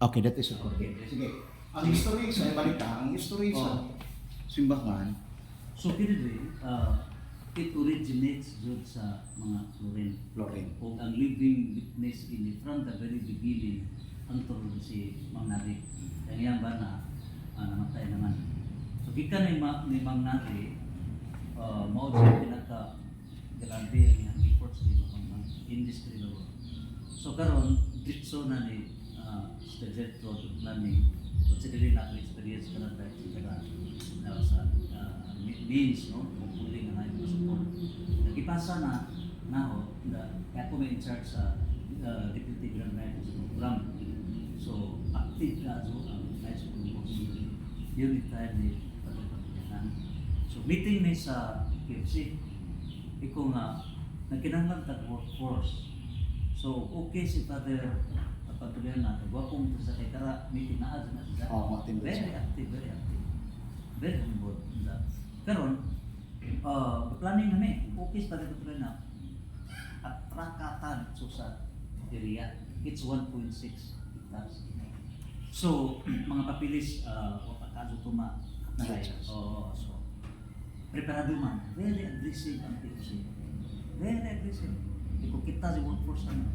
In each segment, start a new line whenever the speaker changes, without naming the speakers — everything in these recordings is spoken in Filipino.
Okay, that is okay. Sige. Ang history sa balik ka, ang history sa simbahan.
So anyway, it originates dun sa mga Florin. O ang living witness in from the very beginning, ang turo si Mang Nari. Kaya yan ba na namatay naman. So kika ni Mang Nari, mao siya pinaka-grabe ang efforts ni Mang industry law. So karon ditso na ni State Road Planning, considering na experience ka na sa means, no? Pagpuling na natin support. Nagipasa na ho, kaya ako may in charge sa Deputy Grand Night program. So, active na ang night school unit tayo ni Pagkakas. So, meeting ni sa KFC, ikaw nga, nagkinanglan ka workforce. So, okay si Father pagtuloy na, wapong sa kay Kara, meeting na asa na siya. Very active. Very humble. Karon, planning namin, okay sa pagtuloy na, at trakatan sa area, it's 1.6 hectares. So, mga papilis, wakakaso tuma, so, preparado man, very aggressive ang PFC. Very aggressive. Ito kita si workforce na.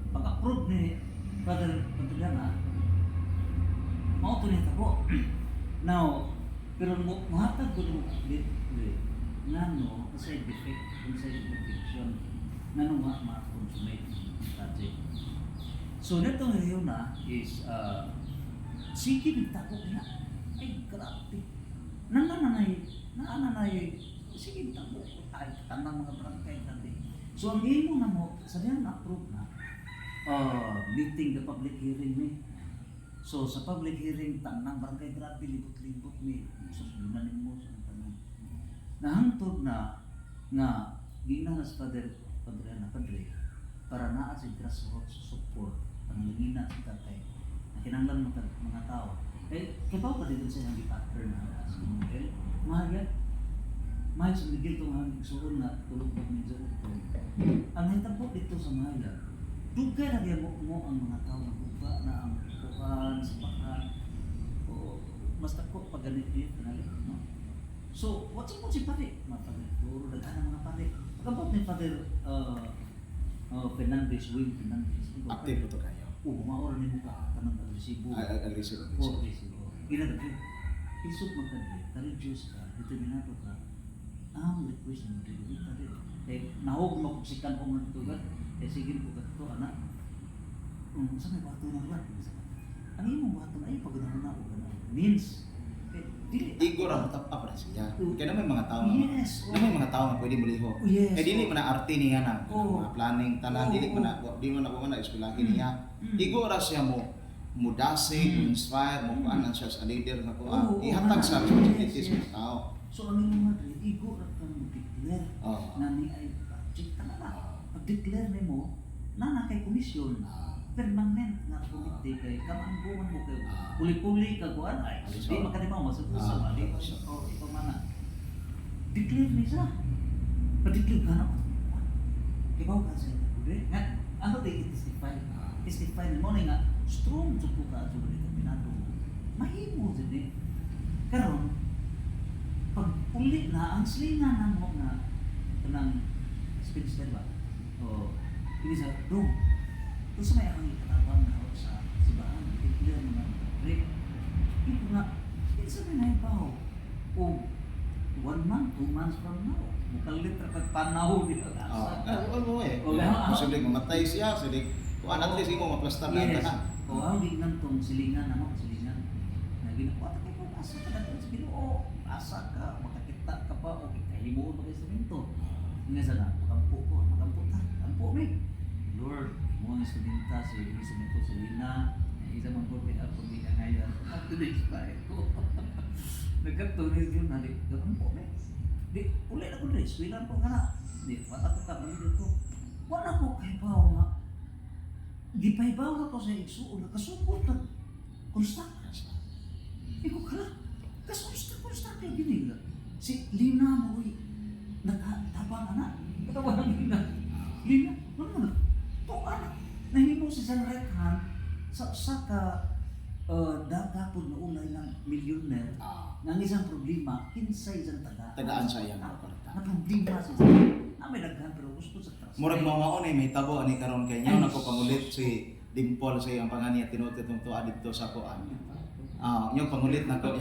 Pag-approve ni Father Pantulana, mauto niya tako. Now, pero mahatag ko nung ngano, side effect, side infection, ngano nga ma-consummate project. So, neto ngayon na is, sige ng tako niya, ay grabe. Nananay, sige ng tako, ay tanang mga barangay natin. So, ang imo na mo, sabihan na-approve na, meeting the public hearing ni. So sa public hearing tanang barangay grabe libot-libot ni susunan mo sa tanong. Nahangtod na nga gina sa Padre para naa sa grassroots support panangina sa tatay. Nakinanglan mga tao. Kibaw pa din sa yung pattern na sa model. Mahal sa migil itong hanggang suron na tulog na medyo ito. Ang hitabo dito sa Maya, dugay na mo ang mga tao na buka na ang bukan sa baka o basta ko pag ganit no? So, what's mo si pare? Mga pare, puro daghan ang mga pare. Pagkabot ni Father Fernandez, Wing Fernandez.
Active ito kayo.
Maura ni muka, kanang agresibo.
Agresibo.
Ginagagay. Isot magkagay, ka-reduce ka, determinado ka. Ang request mo dito ka rin. Nahog makusikan ko ng tugat. Sige po ito, anak. Saan may bato na ba? Ang imong bato na ay paganahan na ako. Means,
Igo ra matap-up na siya. Kaya may mga tao.
Yes.
May mga tao na pwede maliho.
Yes.
Dili man na arte niya na. Mga planning tanan dili man na eskwelahin niya. Igo ra siya mo mudasi, inspire, mo kuan ang siya sa leader na kuan. Ihatag sa responsibilities ng tao.
So ang imong mga igo ra kang declare na ni ay project na na. Pag-declare mo na kay komisyon. Permanent na komite kay kamangguman mo kay puli-puli ka kuan ay di makalimaw masud sa mali o ikaw mana declare ni sa pa-declare ka na kibaw ka sa kude nga ano tay testify mo nga strong jud ko ka jud ni kaminado mahimo jud ni karon pag uli na ang slingan na mo nga kanang speech ba o ini sa room. Gusto may akong ikatabang na ako sa sibahan, i-clear mo na break. Ito nga, isa may naipaw. O 1 month, 2 months from now, mukalit na pagpanaw dito.
Oo eh. Posibleng mamatay siya, kung at least imo maplastar na ka na.
O ang bignan tong silingan naman, silingan. Naginawa, takay ko, asa ka na sa Ginoo, asa ka, makakita ka pa, o kahimuon pa kayo sa minto. Nga sana, makampo ko, makampo me. Lord, mo ang studenta sa isang ito sa Lina, isang mangkorte ako di na ngayon. At tulis pa ko. Nagkatulis yun, nalik, gawin po, di, ulit ako rin, swilan po nga na. Di, wala ko ka, balik ko. Wala ko kaibaw nga. Di pa ibaw ako sa igsuon, nakasupot na. Konstanta siya. Iko ka lang, konstanta yung ginig. Si Lina mo, nagtabang na. Katawan ng Lina, ano na? Tuan, nahimo si San Rekhan sa ka Dakapod na ulay ng millionaire. Nga isang problema, kinsay isang
Tagaan sa iyang kwarta.
Na problema siya. May daghan pero gusto sa trust.
Murag mamaon ay may tabo ani karon kay nyaw nako pangulit si Dimple sa iyang pangani at tinutit ng tuwa dito sa kuan. Yung pangulit nako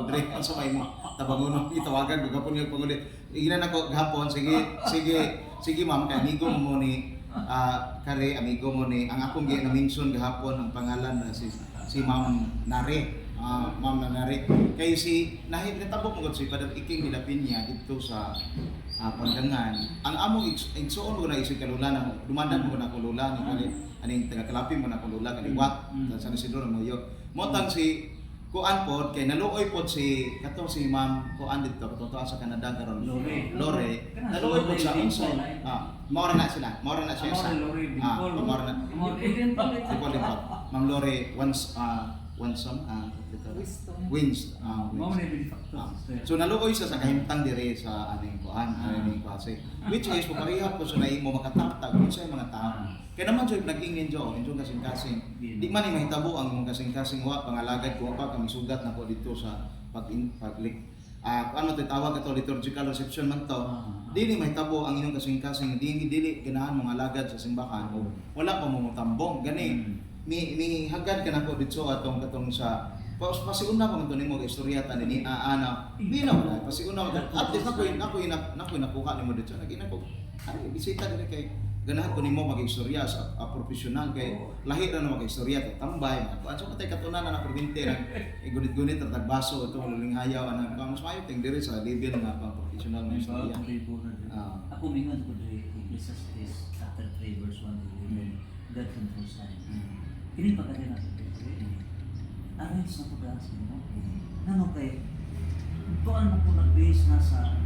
dre sa may mo tabangon itawagan ko gapon yung pangulit. Igina nako gahapon sige ma'am kay amigo mo ni kare amigo mo ni ang akong gi-mention gahapon ang pangalan na si Ma'am Nare. Ma'am Nare kay si nahitabo mo si Padre Iking nilapin niya dito sa Pandangan. Ang among igsuon ko na isig kalula na dumandan mo na kulula ni kali aning taga Kalapim mo na kulula kaliwat sa Isidro mo yo. Motang si kuan pod kay naluoy pod si Ma'am kuan dito katutuwa sa Canada karon. Lore. Naluoy pod sa unso. Mora na siya sa. Mora na. Ma'am Lore once wins. So naluoy siya sa kahimtang dire sa aning kuan aning klase. Which is pareha po sa naimo makataptag sa mga tao. Kaya naman joy naging enjoy kasing-kasing. Di man ni mahitabo ang imong kasing-kasing wa pangalagad ko pa kami sugat na po dito sa paglik ano tawag ito liturgical reception man to. Dili mahitabo ang inyong kasing-kasing dili ganahan mga alagad sa simbahan o wala pa mo tambong gani. Mi hagad ka nako dito atong sa pasiuna ko man to nimo istorya ta ni ana binaw na pasiuna ko at least nako nakuha nimo dito nagina ko ay bisita dire kay ganahan ko nimo mag-istorya sa profesional kay lahi ra na mag-istorya kay tambay man so patay katunan na kuryente nang igunit-gunit at nagbaso ito linghayaw ana mas mayo ting dire sa level nga pang profesional na istorya.
Ako mingon ko dire Ecclesiastes chapter 3 verse 1 to 11 God controls time. Ini pagkali natin arrange na po dahil sa inyo. Ano kay tuan mo po nag-base na sa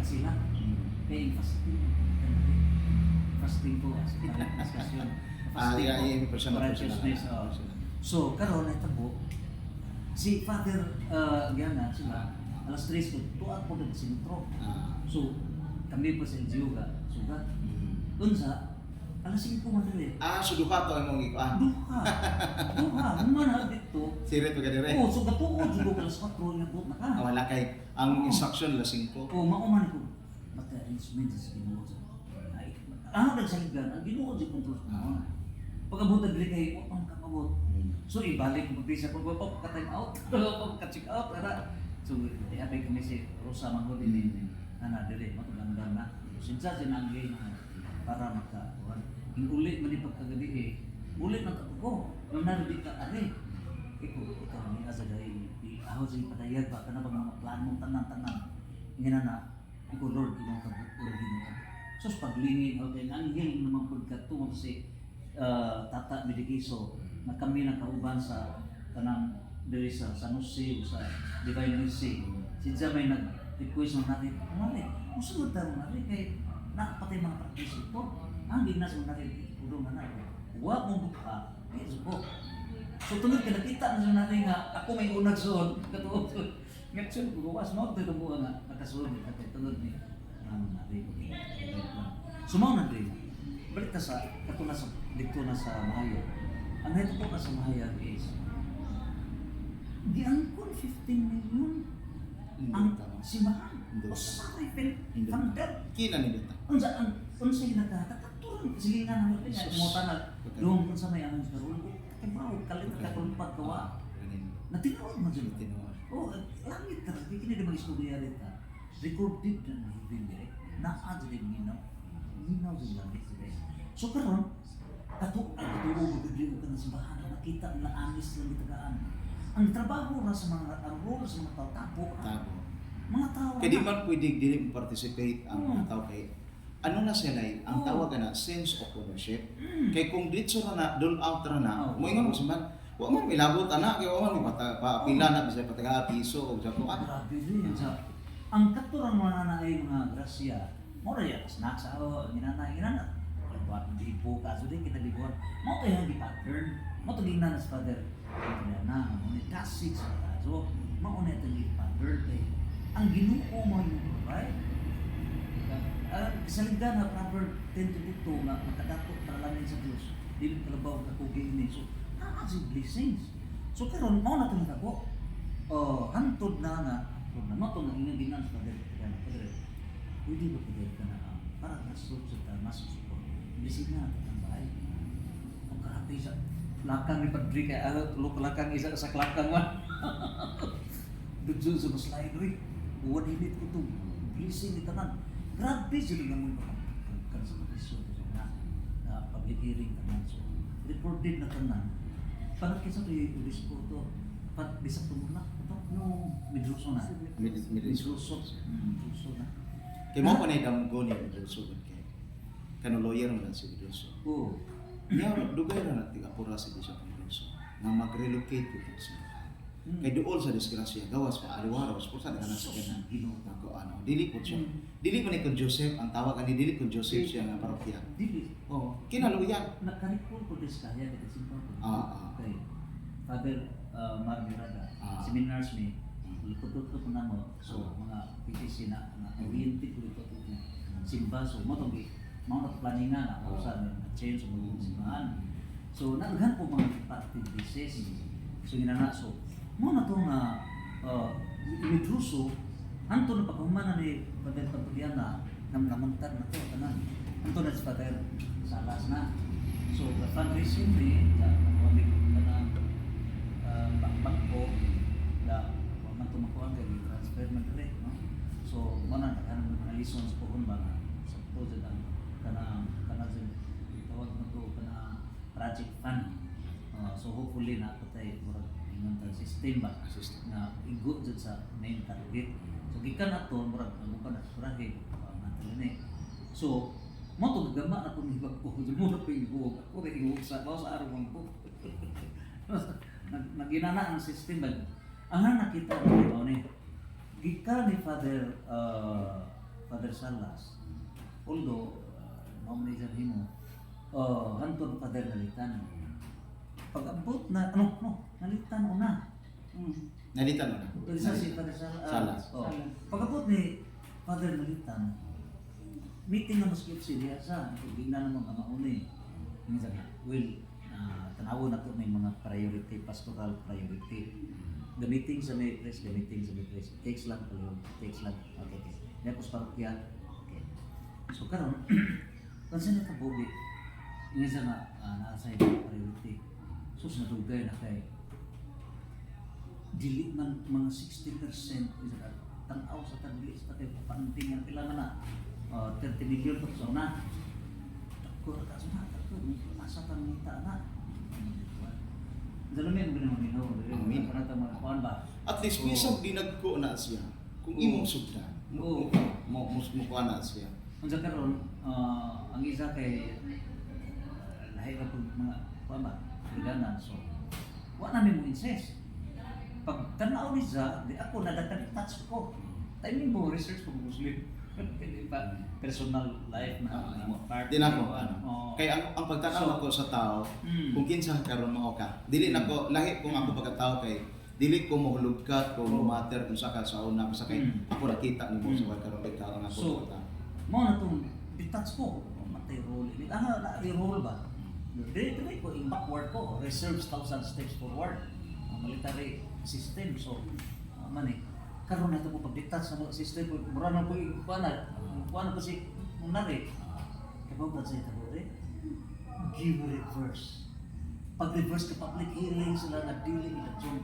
kasilan kay fasting po as discussion righteousness. So karon ay tabo si Father Giana sila alas 3 ko tuan po ng sentro. So kami po sa LGU ka sugat unsa alas 5 madali.
Suduha to imong ikuan.
Duha. Mana dito.
Sirit ka dire.
So gatuod jud ko alas 4 nabot na ka.
Wala kay ang instruction alas 5.
Mauman ko. Mata instrument sa Ginoo. Nagsaligan ang Ginoo jud kontrol ko. Pagabot diri kay ang kakabot. So ibalik mo bisa ko ka time out. Ka-check out ara. So abay kami si Rosa Manghod ini. Ana diri matulanggan na. Sinsa sinangay na para makakuan. Ulit man pagkagabi ulit na ko. Nang narinig ka are. Ikaw ni asa dai ahaw sa patayag ba kana ba mga plano tanan-tanan. Ingana na ikaw Lord imong kabut sus paglingin o kay anghel naman pagkatungod si Tata Medigiso na kami nakauban sa kanang diri sa San Jose o sa Divine Mercy. Sinsa may nag-request ng natin, musunod tayo natin kay nakapatay mga practice ito. Ang dignas mo natin, puro na natin. Huwag mong buka, yes po. So tunod ka nakita na natin nga, ako may unag soon, katuod. Ngayon, bukas mo, ito itong buwan na nakasunod ni Katay, tunod ni natin. Sumaw na din. Balik ka sa, ito na sa, dito na sa Mahayag. Ang ito po na sa Mahayag is, giangkon 15 million ang simbahan. O sa rifle, thunder.
Kina ni dito.
Unsa yung nagkakaturan, silingan naman din. Umutan na, doon sa may anong karoon ko, kabaw, kalit na kakulpat kawa. Natinawag mo dyan. Oo, langit ka, hindi kini naman istorya rin ka. Recorded na nahibin direct. Naa dyan yung ginaw. Ginaw dyan langit direct. So karon, katuog magagriw ka ng simbahan. Nakita na amis lang itagaan. Ang trabaho na sa mga, ang role sa mga tao, tapo. Mga tao.
Kaya di man pwede dili participate ang mga tao kay ano na sila ang tawag na sense of ownership. Kay kung dito na doon out na, mo ingon mo simbahan. Wa man milabot ana kay wa man pila na bisay pataga piso o sa kuan.
Grabe rin sa ang katuran mga nanay mga grasya. Mo ra ya snack sa ginana. Wa di po kaso din kita dibuan. Mo kay hindi pattern. Mo to gina sa father. Na mo ni classic sa kaso. Mo na to ni pattern kay ang Ginoo mo yung right. Kasaligdan na proper 10 to 2 na makadako para lang sa Dios. Dili kalabaw ka kugi ini. So si blessings. So karon mao na tong nako. Hantod na nga mato na inyong dinan sa padre kana padre. Pwede ba padre kana para gastos sa mas support. Bisig na ang bahay. Ang karate sa lakang ni padre kay tulo ka lakang isa sa klakang man. Dudso sa maslay diri. Buwan hinit ko to. Blessing ni tanan. Grabe sila nga mo kan sa bisyo na public hearing tanan so recorded na tanan. Para kisa to i-disco to. Pat bisag tumulak ito no midruso na. Midruso na.
Kay mo pa na damgo ni Midruso kay kano lawyer man si Midruso.
Oo.
Nya dugay ra na tiga-pura si Bishop Midruso na mag-relocate ko sa kay duol sa disgrasya gawas pa aliwara was pusa na sa kanan ako ano dili po siya dili pa ni kun Joseph ang tawag ani dili kun Joseph siya nga parokya
Dili.
kinaluyan
Nakarikol ko dis kaya kita simple ko.
Ah.
Okay. Father Marmirada. Seminars ni lipot-lipot ko na mo. So mga PTC na oriented ko ito simba so mo tong mao na planingan na usa na change mo simbahan. So naghan ko mga activities. So ginana so mo na to nga Midruso anto na paghuman ni Father Papuliana namuntar na to tanan. Anto na si Father Salas na. So the fundraising ni kami kana bangko da man tumakuan kay transfer man dire no. So mana kan mga lessons ko kun ba sa project ang kana tawag mo to kana project fund. So hopefully na patay murag ingon ta system ba na igo jud sa main target. So gikan ato murag ano pa na surahe nga so mo to gama ako ni bagko mo na pingo ako rin igo sa araw ko. Naginana ang system ba ang nakita ko ni gikan ni Father Salas although nomination himo hantod Father Nalitan pag-abot na nalitan una
nalitan mo na
isa si Father Salas pag-abot ni Father Nalitan meeting na mas siya sa bigla naman ang mauni minsan will tanawo na to may mga priority pastoral priority gamitin sa may place takes lang okay tapos parokya okay so karon kansa na kabuhi minsan nga nasa priority so nadugay na kay dili man mga 60% isa tanaw sa taglis pati papanting ang pila na 30 million to so na ko ta sa masa pangita na Zalumi mo ginawa minaw,
Amin.
para ta mga ba?
at least bisag dinagko na siya kung imong sugdan mo kuan na siya
Unsa karon ang isa kay lahi ra pud mga kuan ba? Veganan so. Wa na mi mo insist. Pag tanaw ni sa, di ako nadagdag touch ko. Timing mo research ko Muslim. Hindi pa personal life na part.
Di na ko kay ang pagtanaw ako sa tao kung kinsa karon mao ka dili nako lahi kung ako pagkatao kay dili ko mahulog ka kung matter kung sa ka sa una sa kay ako nakita nimo sa karon pagkatao nga
So,
ako
mo na tong detach ko matay role ni na role ba dili ko in backward ko reserves 1,000 steps forward military system so man karon na to ko pag-detach sa system ko mura na ko kuan ko si munari kabaw ba sa ito give reverse pag reverse ka public hearing sila na dili election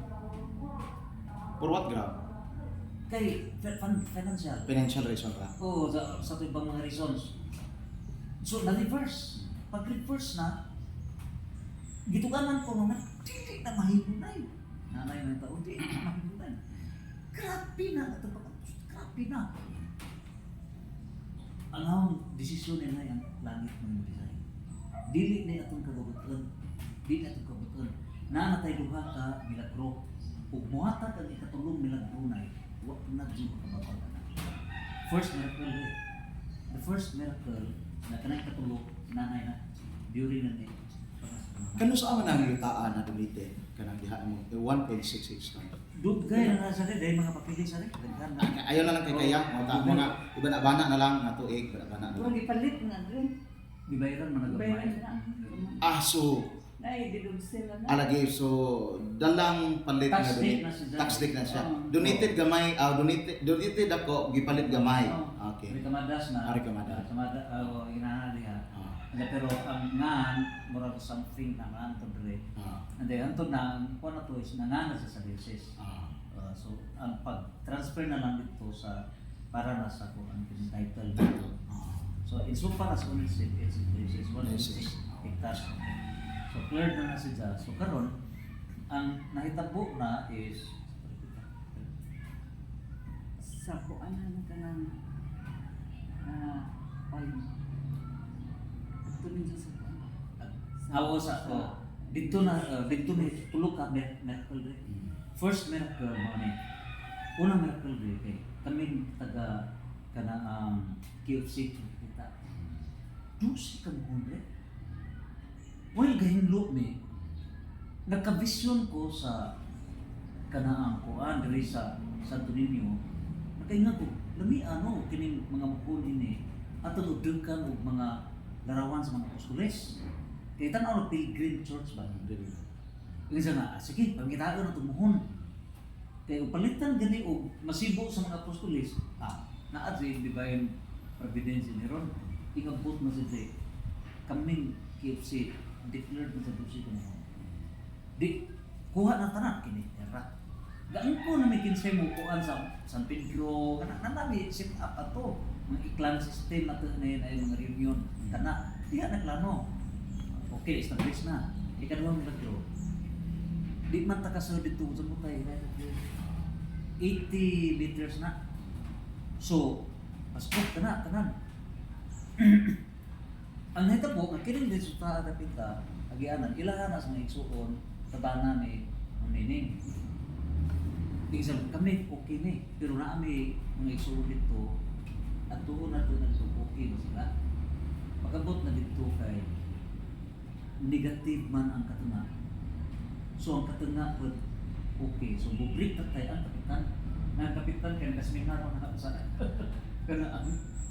for what grab
kay
financial reason ra
sa ibang mga reasons so na-reverse pag-reverse na gituganan ko na dili na mahibunay nanay ng tao dili na mahibunay grabe na ito grabe na ang desisyon nila ang langit ng design dili na itong kabubutan dili na itong kabubutan na natay duha ka milagro ug muhatag ang ikatulong milagro na wa na di makababag na first miracle the first miracle na kanang katulong nanay na during na ni
kano sa man ang yutaan na dulitin kanang diha mo 1.66 ton
dugay na sa dai mga papili sa rin
ayaw na lang kay kaya mga iba na bana na lang na tuig bana na
Kung
lang
ipalit na rin.
gibayaran man
Bayaran
nagabay
na.
so
Naididog sila na.
Alagi, so dalang palit
Tax
nga
date na siya.
tax date na siya.
Oo.
Donated gamay, donated ako gipalit gamay.
Oo.
Okay.
May kamadas na.
Ari kamadas.
Kamadas, inahan niya.
Ah.
Pero ang ngan, murag something na ngan to dire.
Ah.
And then, antod na, ang kuha na to is nangan na sa diocese.
Ah.
So, ang pag-transfer na lang dito sa para na sa kung ang title dito. So, insofar as ownership, it's diocese 1.6 hectares. So, cleared na siya. So, karon ang nahitabo na is
Sa kuanan ka ng oil. Tuloy sa kuanan.
awo sa dito na tulo ka miracle day. First miracle mo ni. Unang miracle day kay kami taga kana KFC kita. Dusi ka mo hundred. Well, gahinlo mi. Nagka-vision ko sa kanaang kuan diri sa Santo Niño. Nakaingat ko, lami ano kining mga mukuli ni ato dugkan og mga larawan sa mga apostoles. Kaya tanaw ng pilgrim church ba? Yung isa nga, sige, pagkitaan na tumuhon. Kaya upalitan gani o masibo sa mga apostoles, naad sa divine providence ni Ron, ingabot na sa day, kaming KFC, declared na sa dosi ko na. Di, kuha na tanan, kini, era. Gaan ko na may kinsay mo kuhan sa San Pedro, kana nami set up ato, mga iklan system na ito na yung mga reunion, kana, diya na klano. Okay, establish na. Ikaduha mo nagro. Di man ta kasunod dito sa mutay. 80 liters na. So, pasok ka na, tanan. Ang nahitabo, nga kining resulta na pinta, agianan, ilahan na sa mga igsuon, tabana ni Mining. Isang kami, okay ni. Pero na kami mga igsuon dito, at tuon na ito nagsubukin sila. Pagabot na dito kay negative man ang katuna. So ang katuna po okay. So bubrik na tayo ang kapitan. Ang kapitan kaya kasminar mo na sa kana ang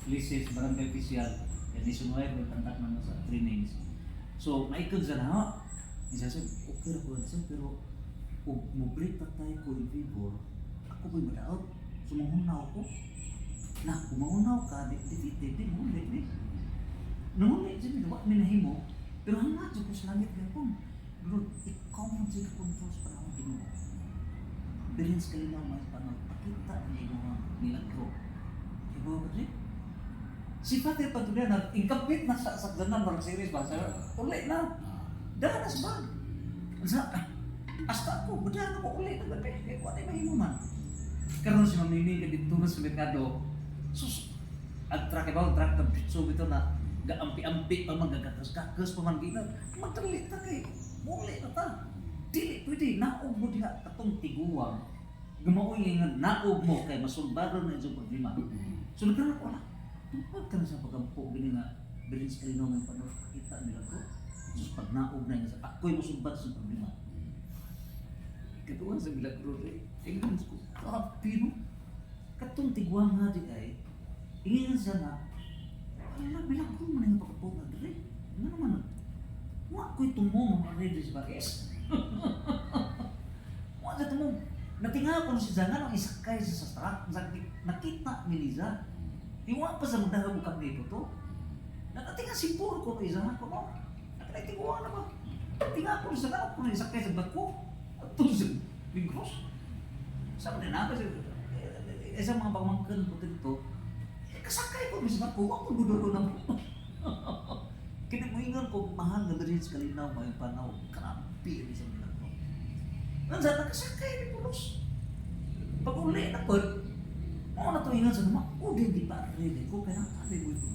lisis barangay official yan isunuay ko tantak naman sa trainings. So maikog sa na isa sa okay ra ko sa pero ug bubrik na tayo ko in favor ako ko'y madaot. Sumuhunaw ko. Na kumuhunaw ka di mo di. Nungulit siya, wak minahimo. Pero hanggat siya po sa langit gapon. Lord, ikaw mo siya control sa panahon Ginoo. Bilhin sa kalinaw mga panahon, pakita niya yung mga milagro. Diba ba siya? Si Father Patulian, ingkapit na sa sakdanan, parang series ba? Uli na. Danas ba? Hasta ako, badahan ako uli na gabi. Eh, wala yung mahimo man. Karoon si Mamini ka dito na sa merkado. Sus, ang truck ibaw, truck na bitso bito na gaampi-ampi pa magagakas-gakas pa man gina. Madali ta kay muli na ta. Dili pwede naog mo diha katong tiguang. Gumaoy nga naog mo kay masumbaro na yung problema. So nagkaroon ko na. Tupag ka na sa pagampo gini nga bilin sa kalinaw ng panos pakita nila ko. Sus pag naog na nga ako'y masumbat sa problema. Katuan sa milagro rin. Tingnan ko, kapino. Katong tiguang nga di ay, ingin siya na, wala, milagro mo na yung pagkapot na dali. Ano naman, wala ko'y tumong mga ready sa bakis. Wala sa tumong. Natinga ko si Zanga nang isakay sa truck, nakita ni Liza. Iwa pa sa magdahag mo kami ito to. Nakatinga si Puro ko kay Zanga ko, no? Nakinagtiguan na ba? Natinga ko si Zanga ko nang isakay sa bako. At ito sa Migros. Saan din ako siya? Isang mga pangmangkan ko dito, kasakay ko sa bako, ako gudulo na mo. Kinamuingan ko, mahal na rin sa kalinaw, may panaw, karampi, isang nilang ko. Nandiyan, nakasakay ni Pulos. Pag uli na po, mga natuingan sa naman, di pa rin ko, kaya nakali mo ito.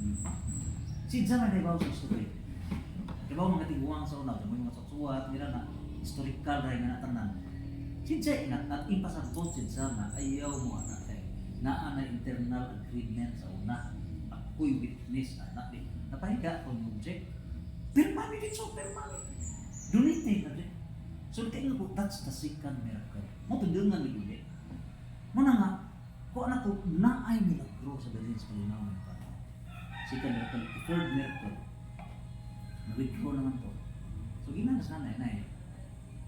Si Diyan na ibaw sa story. Ibaw mga tiguang sa una, may mga saksuwat, nila na historical rin na natanan. Si Diyan ingat, at ipasangkot si Diyan na ayaw mo anak kay naa na internal agreement sa una. Ako'y witness anak di. Napahiga ko ng object. Permani dito, permani. Dunite na din. So kaya nga po, that's the second miracle. Mo tundungan ni Bibli. Mo na nga, kung anak ko, naay milagro sa Berlin sa kalinaw ng panahon. Second miracle, third miracle. Na-withdraw naman to. So So ina sa nanay.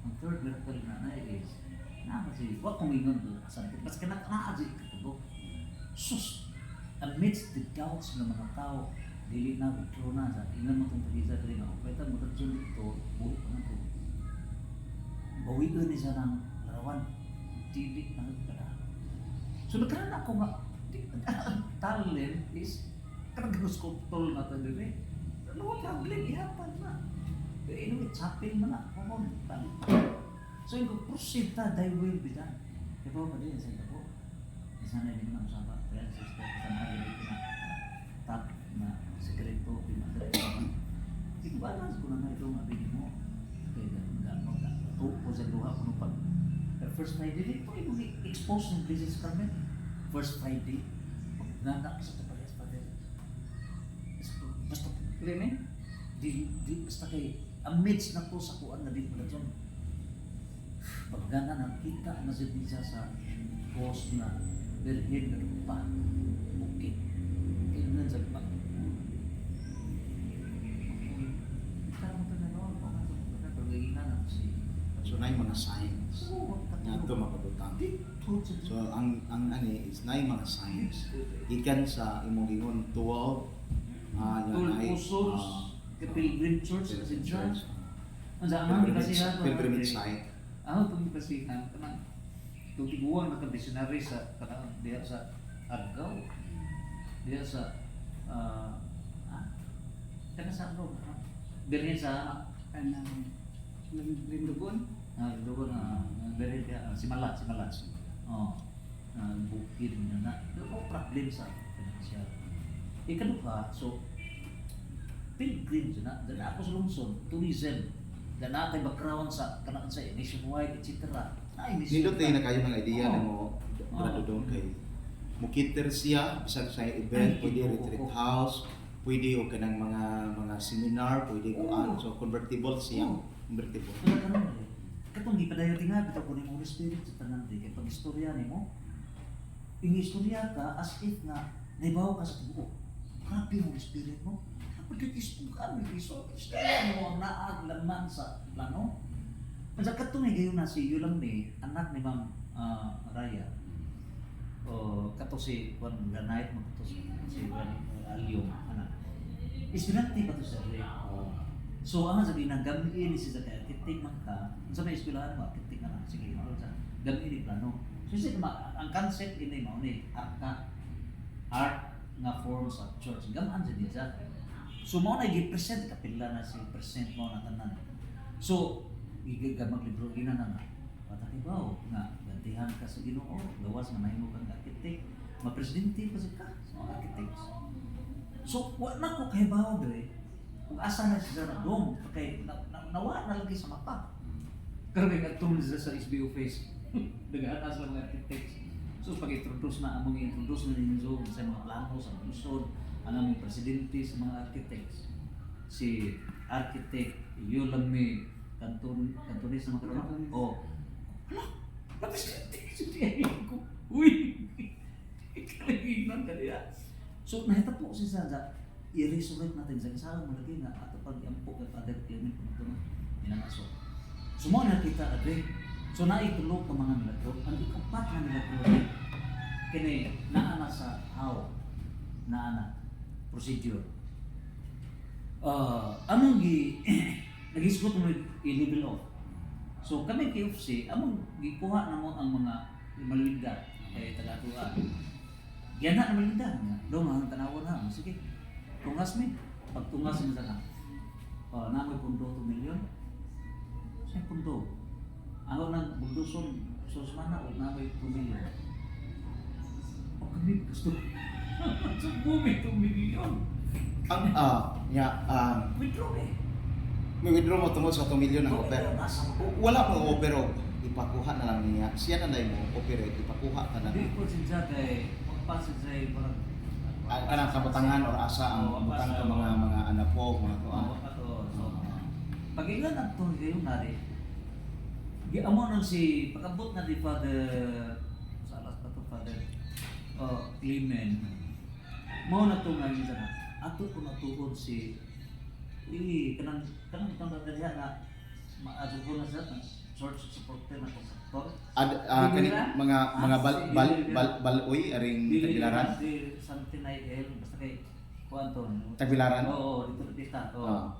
Ang third miracle na nanay is na kasi wa kong ingon do sa mas kana aji katubo. Sus. Amidst the doubts ng mga tao, dili na withdraw na sa ingon mo tong pagisa diri nga opeta mo tong dito buo pa na to. Bawian ni sa nang larawan dili na kada. So nagkaroon ako nga talent is kanang sculptor na to diri. No problem ihapon na. Pero anyway, chapin mo na. So yung proceed ta, thy will be done. Kaya ba din sa ito po? Sana din naman sa ba? Kaya sister, sana din ito na top na sekreto, pinag-sekreto. Hindi ko ba alas kung na ito mabili mo? Kaya gano'n ka. Tupo sa luha ko pag first Friday, ito yung expose ng business kami. First Friday, nanda ka sa tapagas pa din. Basta,
Amen?
di basta kay amidst na po sa kuan na dito na dyan. Paggana nakita na si Bisa sa post na berhin na pa. Okay. Kaya na sa pa. Kita mo ito na noon. Pagkagina na si...
So na yung mga signs nga ito makabutang. So ang ani is na yung mga signs ikan sa imong ingon 12
Tuol Pusos, Pilgrim Church, kasi church. Ang zaman kasi ha,
pilgrimage site.
Ako itong kasi kanang tugiguan na missionary sa kanang diya sa Argao, diya sa kana sa ano, birhen sa
Kanang Lindugon?
doon na birhen diya Simala. Oh, bukid na no problem sa financial. Ikaduha, so pilgrim na ako sa lungsod, tourism, na natay background sa kanang sa nationwide, etc. Ay,
Nindot na na kayo ng idea
Oo.
na mo brado doon kay mukiter siya bisag sa event,
Ay,
pwede
oo,
retreat
oo.
house, pwede o kanang mga seminar, pwede ko
Oo.
so convertible siya,
Oo.
convertible.
Wala ka naman eh. Katong di pa dayo tinga, bitaw ko ni Holy Spirit sa tanan di kay pag istorya nimo. Yung istorya ka as if nga naibaw ka sa tibuok. Grabe yung Holy Spirit mo. Pagkakisugan, istorya mo ang naag laman sa plano. At sa katong gayon na si Yulang ni, anak ni Ma'am Raya. O kato si Juan Ganait mo kato si Juan Alyo anak. Ispinanti pa to sa Ray. So ang sabi ng gamitin ni siya kay architect man ka, unsa may eskwelahan mo architect na lang sige mo sa gamitin ni plano. So siya ang concept ini mao ni art nga form sa church. Gamaan sa diya. So mao na gi-present kapila na si present mo na tanan. So gigamag libro ina na nga. Patakibaw nga gantihan ka sa Ginoo, gawas nga mahimo kang architect, mapresidente pa ka sa mga architects. So wa na ko kay bawo dire. Kung asa na siya na doon, kay nawa na lagi sa mapa. Pero may nagtulong siya sa SBO face. Nag-aanas lang mga architects. So pag-introduce na, among i-introduce na ninyo sa mga plano, sa lusod, ang among presidente sa mga architects. Si architect Yolami Cantones na mga oh. Hala, presidente siya ko. Uy! Ikalaginan ka niya. So nakita po siya sa i-resurrect natin sa kasama malaki nga at pag-ampok at other claimant po ito na aso. So mo nakita rin. So naitulog ka mga milagro. Ang ikapat na milagro kini naana sa how naana procedure. Among nag-isgot mo i-level off. So kami KFC, among gikuha na mo ang mga malinda kay taga-tuan. Yan na malinda nga. Doon ang tanawan na. Sige. Tungas mi, pagtungas mo sa namoy pundo 2 million. Siyang pundo. Ako nang bunduson, susmana o namoy 2 million. O kami gusto. Sumumi 2 million.
Ang
Withdraw eh.
may withdraw mo tungod sa 2 million ang offer.
Nasa ko.
Wala mo offer og ipakuha na lang niya. Siya na lang mo operate ipakuha ka na.
Hindi ko siya kay pagpasin sa parang
Kanang kabutangan or asa ang butang ka mga anak po, mga kuan.
Pag ilan ang ito ngayon nari, amo nang si pagabot na di Father, sa alas pa to Father Clement, mo na ito ngayon sana, ato ko natuhod si, kanang kagalihan na, maadto ko na sa church supporter na kontraktor.
Kani mga baloy aring
Dili
Tagbilaran.
si Santinay basta kay kuan to.
Tagbilaran.
Oo, dito dita. Oo.
Ah.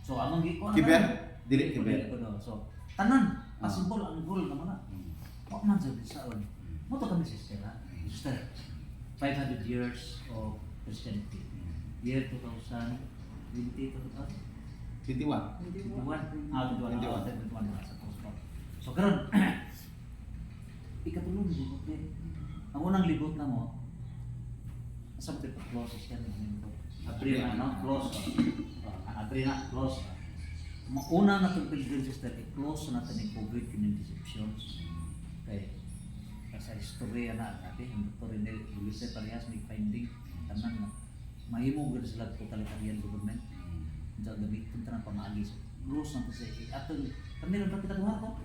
So among gikuan.
Kiber? Dili kiber.
So tanan possible ang goal na mga. Wa man sa bisaon. Mo to kami sister ha. Sister. 500 years of Christianity. Year 2020 to
21.
21. 21 sa Cosmo. So karon ikatulong libot ni. Ang unang libot na mo sa mga close siya nito. April na no, close. April na close. Mauna na itong Pilgrim Sister, i-close natin yung COVID yung deceptions. Kaya sa istorya na natin, ang Dr. Rene Luisa parehas may finding tanan na mahimo gud sila totalitarian government. Diyan gamitin ta ng pamaagi. Close natin sa atong kami lang kita duha ko.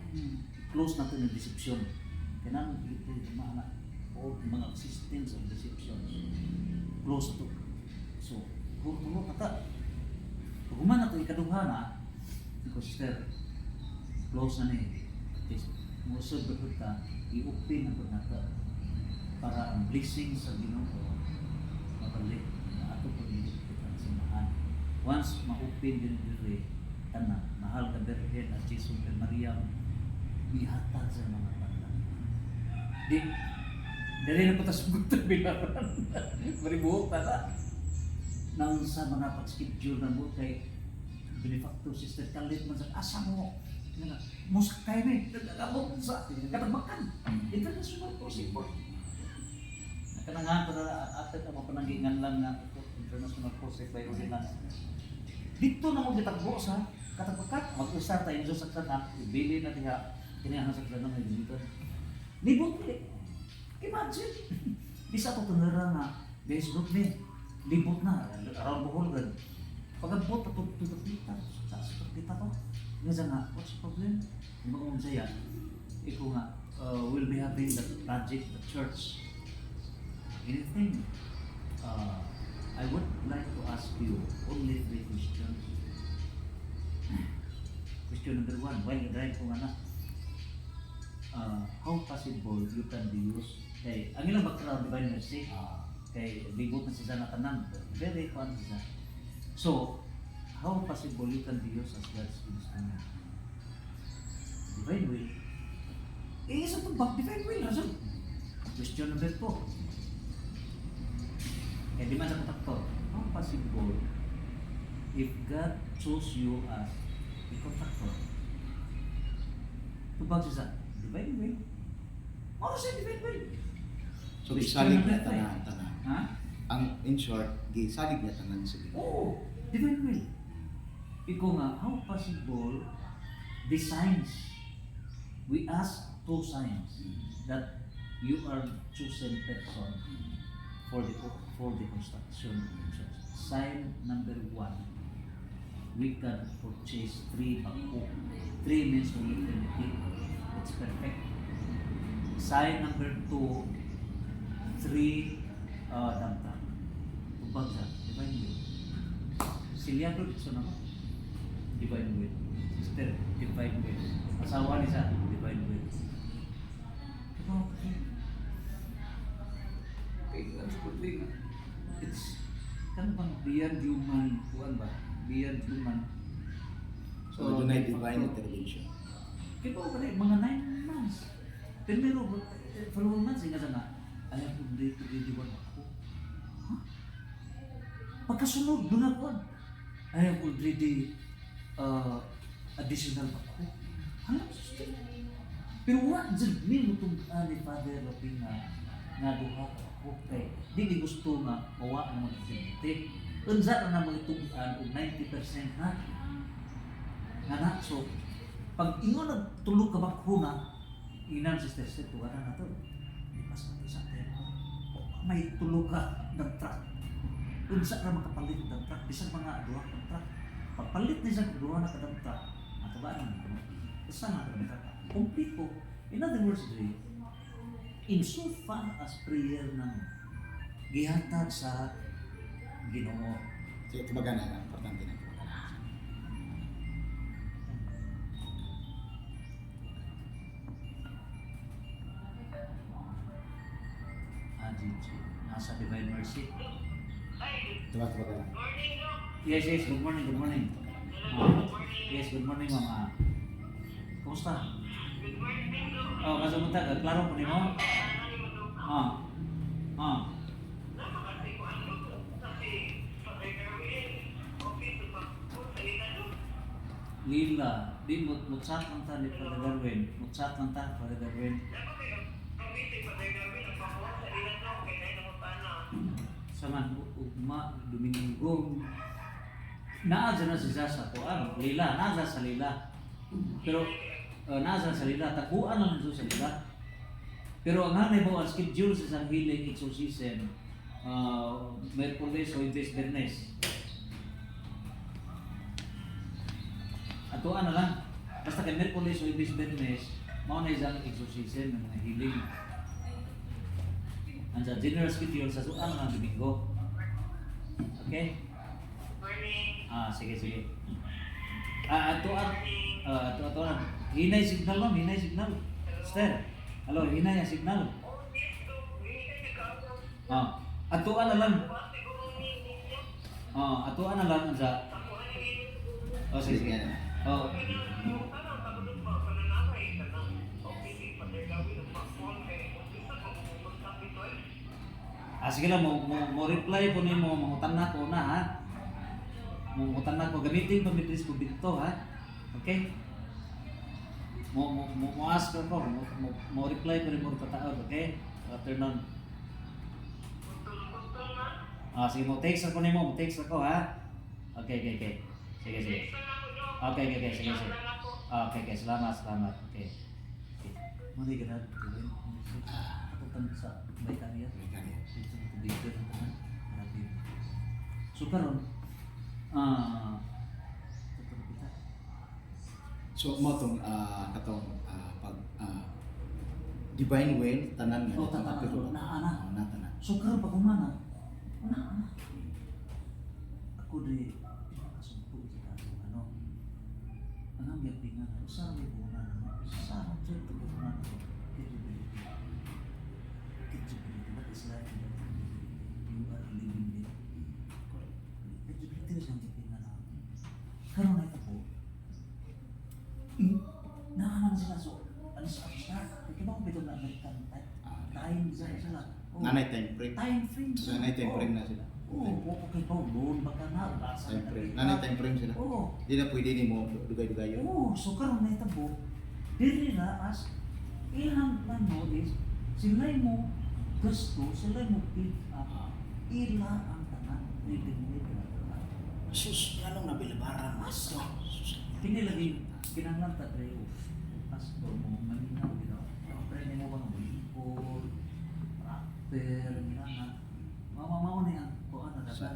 Close natin yung deception. Kailangan ito mga mga systems of deception. Close to. So, kung kata human na ito ikaduha na sister, close na ni. Musod ba ka, i-open na ba nato para ang blessings sa Ginoo mabalik na ato po nito kita simbahan. Once ma-open din diri kana mahal ka Birhen at Jesus kay Maria ihatag sa mga bata. Di dali na po ta sugot bilaran. Maribuhok ta na. Nang sa mga pag-schedule na mo kay benefactor sister kalit man sa asa mo nga musakay ni nagabot sa katabakan international possible kanang para atat ang mapananggingan lang na international possible by ordinance dito na mo gitagbo sa katabakan mag-usar tayo sa kana ibili na diha kiniha sa kana may dito libot ni imagine bisa to tunera na base group ni libot na around Bohol gan pagabot at tutupita sa tutupita to nga nga what's the problem mga unsaya iko nga will be having the project the church anything I would like to ask you only 3 questions. Question number 1 while you drive ko nga na how possible you can be used kay ang ilang background divine mercy kay libot na siya na tanan very fun siya. So, how possible you can be used as God's instrument? Divine will. Isa itong back divine will. Rason. Question number 2. Kaya di man sa kontaktor, how possible if God chose you as a contractor? Tubag siya divine will. Ano siya divine will?
So gisalig niya tanan.
Ha?
Ang in short, gisalig niya tanan sa Ginoo.
Oo, divine will. Ikaw nga, how possible the signs? We ask 2 signs that you are chosen person for the construction of the church. Sign number 1, we can purchase 3 bangko. 3 means for eternity. It's perfect. Sign number 2, 3 dump truck. Tubag siya, divine will. Siliado dito naman, divine will. Sister, divine will. Asawa ni siya, divine will. Okay. Ang supporting, it's kan bang beyond human, kuan ba? Beyond human.
So, doon ay divine intervention.
Kaya ko mga 9 months. Pero following months, nga nga, ayaw ko dito diwan ako. Huh? Pagkasunod, doon ako. I have already additional ako. Halang sister. Pero wala dyan, may lutong ni Father Rapin nga duha ka ako. Kaya di gusto nga mawa na mag-identity. Unsa na naman itong 90% na. Nga na, so, pag ingon nagtulog ka bakuna, inan sister, tuwa na to. Ipas na to sa tempo. May tulog ka ng truck. Unsa ka makapalit ng truck, bisang mga duha ng truck. Pagpalit ni sa duha na kadang truck, ato ba ang ito? Basta nga kadang truck. Complete po. In other words, in so far as prayer ng gihatag sa Ginoo.
So, kumbaga na, importante na.
sa Divine Mercy.
Tuwa ka lang.
Yes, good morning, good morning. Yes, good morning, mama. Kumusta? Oh, kasamunta, klaro po ni mo? Ah. Lila, di mutsat lang ta ni Father Darwin. Mutsat lang ta, Father Darwin. Saman, ugma, Domingo. Naa dyan na si Zasa ko, Lila, naa sa Lila. Pero, naa sa Lila, takuan lang nito sa Lila. Pero ang hanay mo, ang schedule sa isang healing exorcism, Merkulis o Ibis Bernes. Ato na lang, basta kay Merkulis o Ibis Bernes, mao na isang exorcism ng mga healing. Ang sa general schedule sa suan ng Domingo. Okay? Sige. Ato na. Hinay signal lang, hinay signal. Stern. Hello, hinay ang signal. Ato na lang. Ato na lang ang sa. Sige. Sige lang, mo reply po nimo, mangutan na ko na ha. Mangutan na ko, gamitin pa midris ko dito ha. Okay? Mo ask ko, mo reply ko rin mo pataod, okay? After nun. Sige, mo text ako nimo, mo text ako ha. Okay. Sige. Okay, sige. Okay, salamat. Okay. Mali ganad. Atutan sa Baytania. Dito ng tanan. So karon
So mo tong katong pag divine will tanan nga
tanan na
tanan.
So karon pag humana. Ana. Ako di pinakasumpo sa ano. Ang aming pingan sa mi po na sa jud to na. What is life? You are living it. Educated ang tipingan na. Karon na ito po. Nakaman sila so ano sa start. Kaya ba ko bitaw na American time sila.
Nanay time frame.
Time frame.
So nanay time frame na sila.
Okay pa doon baka na basa.
Time frame. Nanay time frame sila. Di na pwede nimo dugay-dugayon.
So karon na ito po. Dili na as ilang mo is sila mo gusto, sila mo pick up. Ila ang tanan. Living with
Sus, anong nabilabaran mas to?
Kini lagi kinahanglan ta tayo. Pastor mo malinaw gino. Pre mo bang bukod, rapper, minana. Mama ni ang kuan na dapat.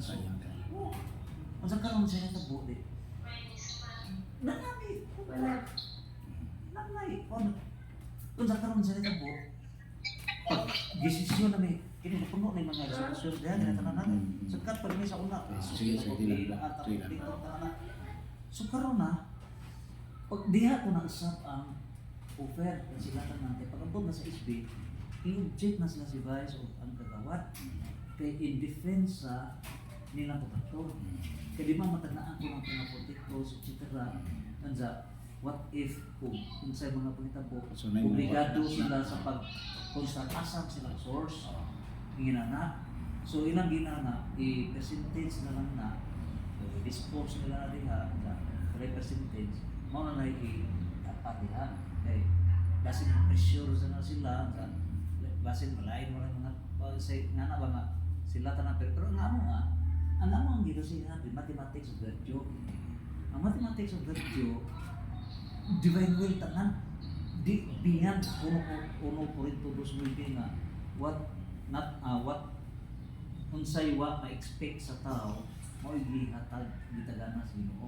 Ang sa karon siya ta buti. Nanami. Nanay. Kung sa karon siya ta buti. Pag desisyon na may kini puno ni mga resolusyon diha na tanan sekat permi sa una.
Sige,
So karon na pag diha ko na usab ang offer na sila tanan kay pagabot na sa SB i-object na sila si Vice o ang kagawad kay in defense sa nilang protector kay di man matagnaan ko ng mga protectors etc. Anza what if kung sa mga panitabo obligado sila sa pag-constatasang silang source ginana so ilang ginana i-percentage na lang na dispose nila na diha na percentage mo na i-dapat diha kay basin pressure sa na sila basin malain mo lang mga nga na ba nga sila tanan pero nga ano nga ang ano ang gito siya mathematics of virtue ang mathematics of virtue divine will tanan di beyond uno po rin todos mo nga what unsay wa ma-expect sa tao mao gihatag gitagana sa Ginoo.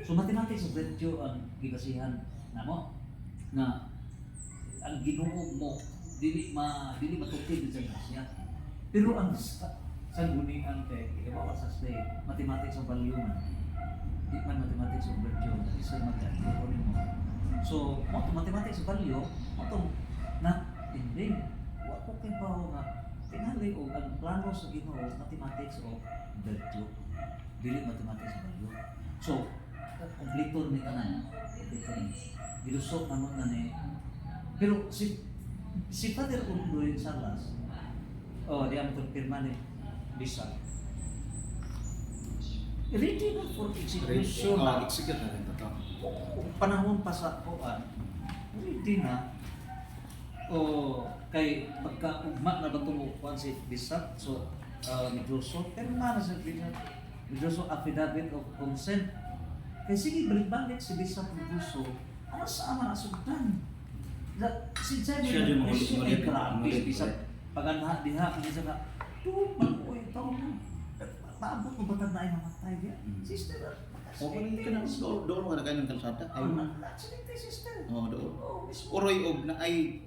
So mathematics of virtue ang gibasihan namo na ang Ginoo mo dili matukid sa grasya. Pero ang sanggunian kay ibawa sa stay mathematics of value man. Di man mathematics of virtue isa mag-ito mo. So mo mathematics of value mo to na ending wa ko kay pa nga tingali o ang plano sa Ginoo mathematics o virtue. Dili mathematics value. So, kompleto ni tanan. Gilusok naman na ni. Pero si Father Undoy Salas, dia mengkonfirma ni bisa. Ready na for execution.
Execute na rin ito.
Panahon pa sa kuan. Ready na. Kay pagka-ugma na ba tumukuan si Bishop, so negosyo, pero na sa Bishop, negosyo affidavit of consent. Kaya sige, balik-balik si Bishop negosyo, ano sa ama na sugdan?
Siya
Siya
din
ay
magulit.
grabe, Bishop, pag-anha, diha, hindi siya ka, tuman ko, ito mo, paabot mo ba na ay mamatay diya? Sister,
Okay, ka na. Doon mo na kayo ng kalsada.
Ay, accidente, sister.
Doon.
Mismo.
Uroy og na ay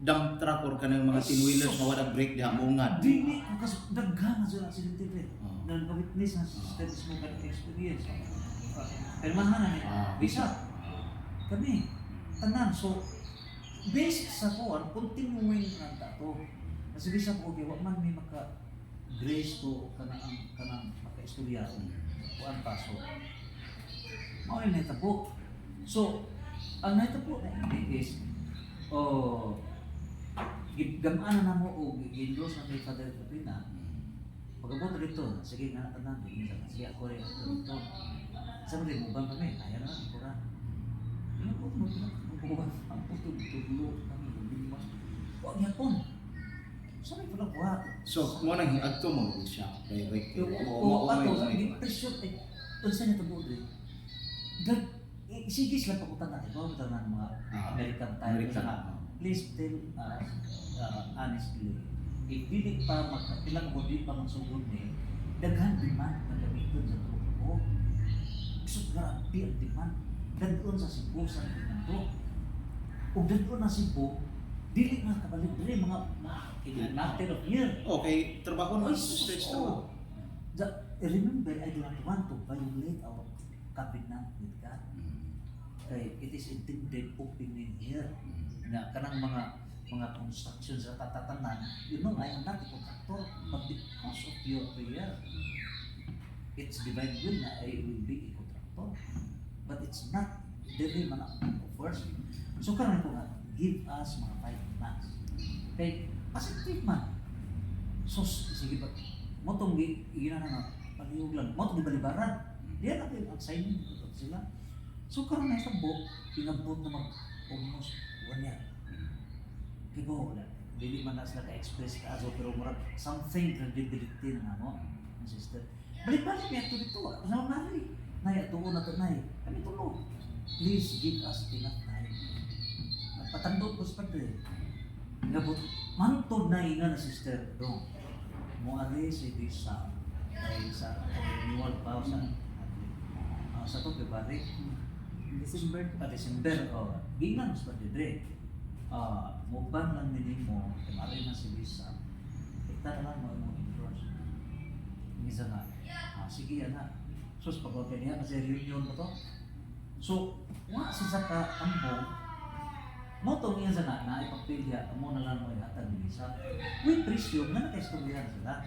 dump truck or kanang mga tin-wheelers na wala brake diha mungad.
Dili ko kasi daghan na sila accidente pre.
Oh.
Nang ka-witness na status mo ka experience. Permahan na ni bisa. Kami tanan so based sa kuan continuing ang tato. Kasi bisa ko okay, wa man may maka grace to kanang maka-istorya kuan paso. Mao ni nahitabo. So ang nahitabo na hindi is gamaan na mo o gindos na kay Father Katrina. Pagabot dito, sige nga tanan, sige ako rin dito. Sabi mo ba kami, kaya na ako ra. Ano ko mo ang puto-puto kami lumimas. Wa gyapon. Sabi ko lang wa.
So, mo nang hiadto mo siya direct.
O ato di pressure ay unsa na tabo dre. Gag sige sila pakutan natin, ko tanan mga American
American.
Please tell us honestly, if dili pa magkapilang mo di pa magsugod ni, daghan demand na gamiton sa truko. Gusto grabe ang demand. Dadon sa Cebu sa ito. Ug dadon na Cebu, dili na kabalik dili mga matter of year.
Okay, trabaho na stretch to.
Remember, I do not want to violate our covenant with God. Kay it is intended opening here na kanang mga construction sa tatatanan, you know, I am not a contractor, but because of your prayer, it's divine will na I will be a contractor. But it's not really man of first. So karon ko nga, give us mga 5 months. Kay positive man. So sige ba, mo tong ginana na pagiyog lang, mo tong balibaran. Diyan natin ang signing sila. So karon na tabo, pinabot na mag almost 1 year. Kaya wala, hindi man na sila ka-express ka aso, pero murag something credibility na mo, ang sister. Balik-balik niya ito dito, kasama mali. Nay, tuon na ito, nay. Kami tulog. Please give us enough time. Patandog ko sa padre. Ngabot, mantod na nga na sister. Dong, mo ari si Bisa, ay sa renewal pa sa to, February.
December.
December, gilang sa padre. Mubang lang minimo, kumari na si Lisa, kita na lang mo endorse. Misa nga, sige anak. So, pag-open niya, kasi reunion ko to. So, nga sa ka-ambong, mo itong iya sa na ipagpilya, mo na lang mo ihatag ni Lisa. We presume na nakaistoryahan sila.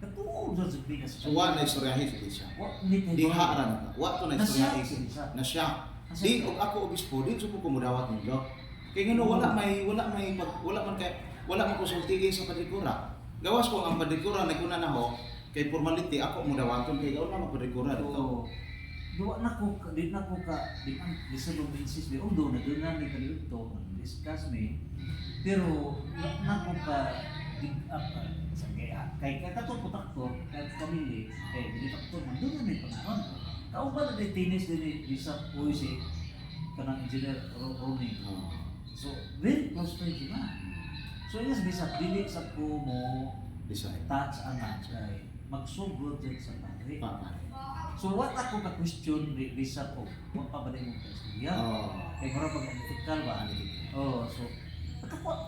Katuo dyan sa bigas.
So, wa na istoryahin si siya. Di
Wa
haaran na. Wa to na istoryahin
si
si
Lisa.
na siya. Di og ako obispo, di supo ko mudawat ng Diyo. Kaya ngano wala man konsultige sa padikura. Gawas ko ang padikura naguna na ho kay formality ako mudawaton kay gaw na magpadikura dito.
Duwa na ko di man disulong insis di undo na doon na ni kalito discuss me. Pero na ko ka dig up sa kay kato putakto kay family kay direktor man doon na may panahon. Kauban na tinis din bisa uy si kanang engineer Ronnie. So, very close to yun na. So, yes, bisa, dili sa ko mo
Decide.
touch anak kay magsugod dyan sa pare.
Papa.
So, what ako ka-question, bisa ko, huwag pa ba din mo ka-istorya? Kaya mara pag-analytical ba? So,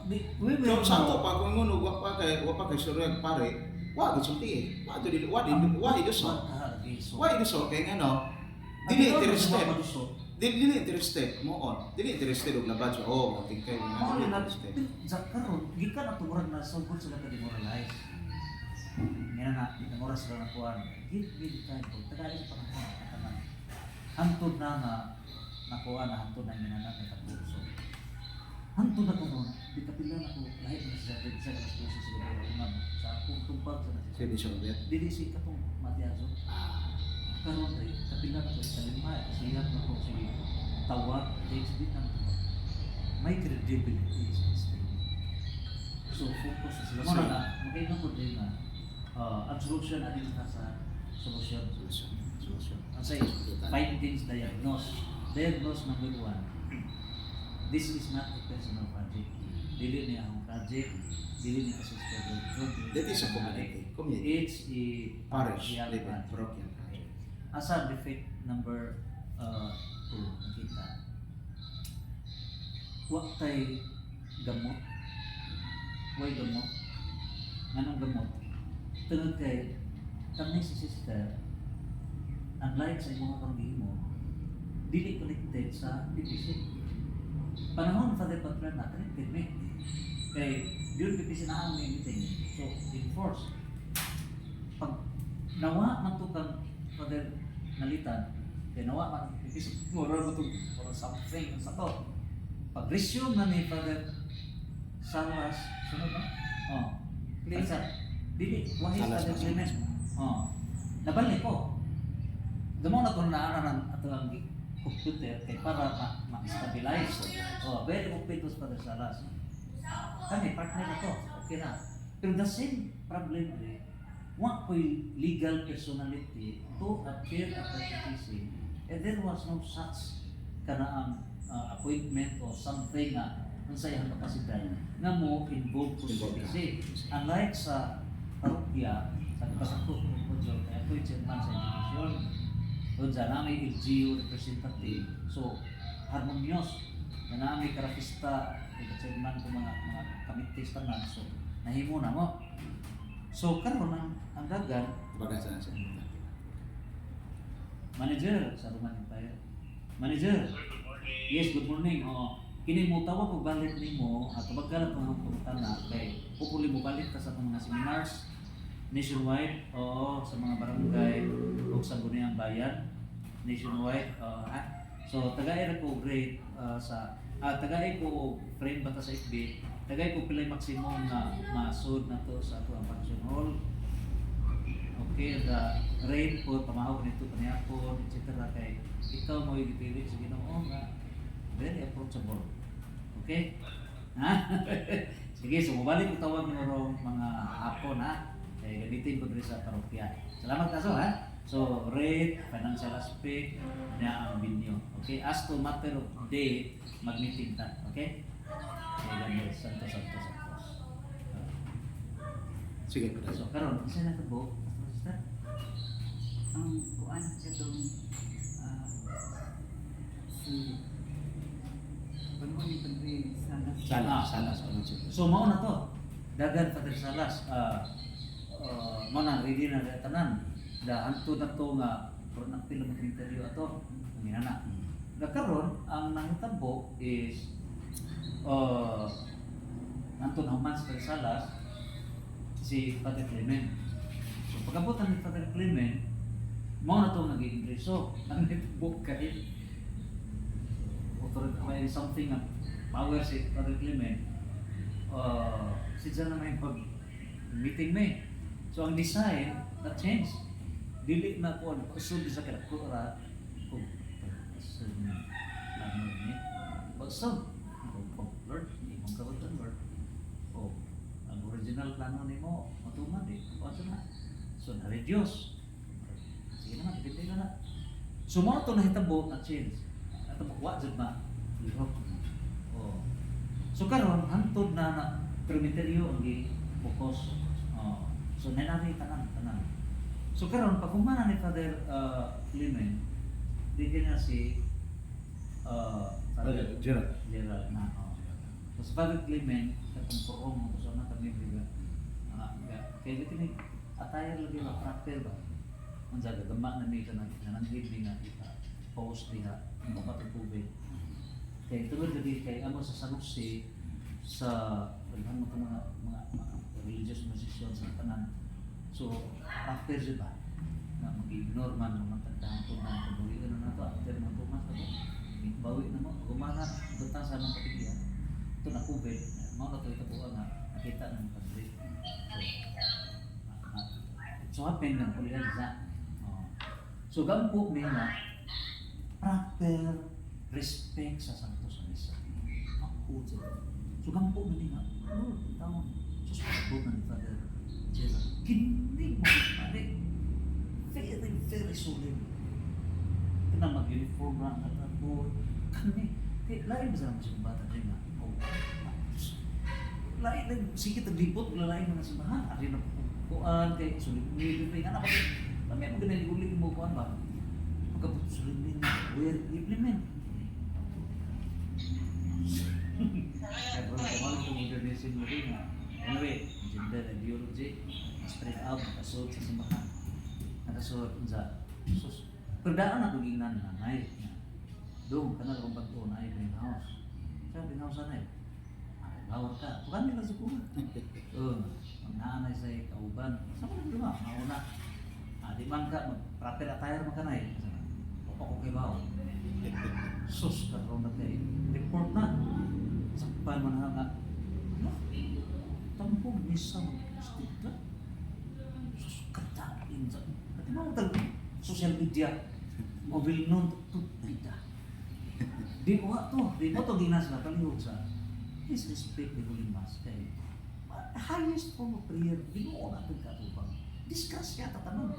we will
So, santo pa kung ngono wa pa kay istorya pare. Wa gisulti. Wa ito so kay ngano. Dili interested. Dili interested mo on. Dili interested og labad siya. Oh, okay kay mo.
Mao
Dili
na
interested.
sa karon gikan ato murag na sugod sila ka demoralize. Nga na demora sila na kuan. Give time ko tagay sa panahon. Hantod na nakuha na hantod na ginanap na kapuso. Hantod na ko nun, di kapila na ko lahat na sa kapuso sa lugar umam sa akong tumpag sa nasi.
Sige siya ulit.
Dili si katong matiaso. Karon ay kapila na ko sa lima kasi yan na ko sige tawag takes bit ang tawag. May credibility is stay. So focus sa sila. Muna na, magkailan ko din na ang solution na din sa solusyon.
Solusyon.
Ang say, findings diagnose number 1. This is not a personal project. Dili niya ang project, dili niya kasi schedule.
That is a community.
It's a
Parish,
parochial
living,
project.
parochial project.
Asa defect number 2 nakita. Wa tay gamot. Way gamot. Anong gamot? Tungod kay kami si sister, unlike sa mga kambing dili connected sa BBC. Panahon Father Patron na connected me. Kay yun BBC na ang meeting. So, enforce. Pag nawa man to kang Father nalitan, kay nawa man BBC moral mo to or something sa to. Pag resume na ni Father Salas, sunod na? Oh. Please. Dili, wahil
Salas
Father
na.
Clement. Oh. Nabalik ko. Damo na ko naaran ato ang computer kay para ma-stabilize. Oh, very open to Father Salas. Kami partner na to. Okay na. Pero the same problem rin. Wa ko'y legal personality to appear at the PTC. And there was no such kanaang appointment or something na unsay ang kapasidad nga mo involved ko sa PTC. Unlike sa parokya, sa kapasakot ko dyan, kaya ako'y chairman sa division. Doon sa namin LGU representative. So, harmonious. Na namin karapista, chairman ko mga committees tanan. So, nahimo na mo. So, karon ang dagan,
Baga sa siya.
manager sa Roman Empire. Manager. Yes, good morning. Kini mo tawag og balik nimo at pagkalat mo pagtana kay pupuli mo balik ta sa atong mga seminars nationwide o sa mga barangay o sa Buniyang Bayan nationwide. So tagay ko grade tagay ko frame bata sa FB. Tagay ko pilay maximum na masud na to sa ato ang function hall. Okay, the rate po pamahog nito kaniapon etc. kay ikaw mo ipilit sa Ginoo nga very approachable. Okay? Ha? Sige, so mabalik ko tawag mo mga hapon ha. Kaya gamitin ko dito sa parokya. Salamat kaso ha. So, rate, financial aspect, na ang binyo. Okay? As to matter of day, mag-meeting ta. Okay? Okay, Santos.
Sige, pala.
So, karon, isa na ito po. Sister?
Ang kuan siya doon si Bangon ni Padre Salas.
Salas.
So, mao na to. Dagan Father Salas. Mao na, ready na tanan. Hanto na to nga ng film interview ato ang ginana. Nagkaroon ang nangitabo is hanto na human sa Salas si Father Clement. So pagkabutan ni Father Clement, mao na to nag-ingreso. Ang nitbook kay may something na power si Father Clement. Sidya na may pag-meeting may. So ang design na change. Dili na ko usod sa karakura kung usod na lalo ni usod Lord ni mong kabutan Lord ang original plano nimo matuman di waso na so na-reduce sige naman dipindi na so mo to nahitabo na change ato wa jud na so karon hantod na kriterio ang gi-focus so nanari tanan so karon pag humana ni Father Clement, di na si Father Gerald na. So si Father Clement, katong porong mo so na kami biga. Kaya dito ni atayar lagi na practical ba. Ang jaga gama na may kanang living nga post diha ang kapatid COVID. Kay tulad lagi kay amo sa San Jose sa ano mo mga religious musicians sa tanan. So after ba na mag-ignore man ng mga tandang tunan kung bawi na to after ng tumas na to bawi na mo gumana butang sa mga kapilya ito na COVID mao na to ito po nga nakita ng padre so happen ng kulihan sa so gampo may na proper respect sa Santo sa Misa ako so gampo may na taon so sa na ni Father Gerald kinig mo pare very solemn. Kena mag-uniform na at kami. Lain ba sa mga simbatan rin na? Lain, sige taglipot, lain mo na simbahan. Ari na kuan kay sulit nilin rin. Anak ko, kami ako ginaliulit mo kuan ba? Pagkabot sulit nilin, where implement? Kaya bro, kamalang kung modernism mo rin na. Anyway, gender ideology, spread out, nakasuot sa simbahan. Nakasuot sa sus. Perdaan ako ginan na nay. Dong kana kung pagtuon ay greenhouse. Sa greenhouse na ay. Bawal ka. Bukan nila sa kuha. Ang naanay sa kauban. Sa mga lima, mauna. Di man ka, proper attire man ka na eh. Ako kay bawal. Sus, karoon na kayo. Report na. Sakpan man nga. Tampong misa mag-stigla. Sus, katain sa... At mo social media, mobile nun, tutbida. Di ko to, di mo to ginas na palihog sa please respect the Holy Mass kay highest form of prayer, di mo na ito katubang. Discuss siya tatanong.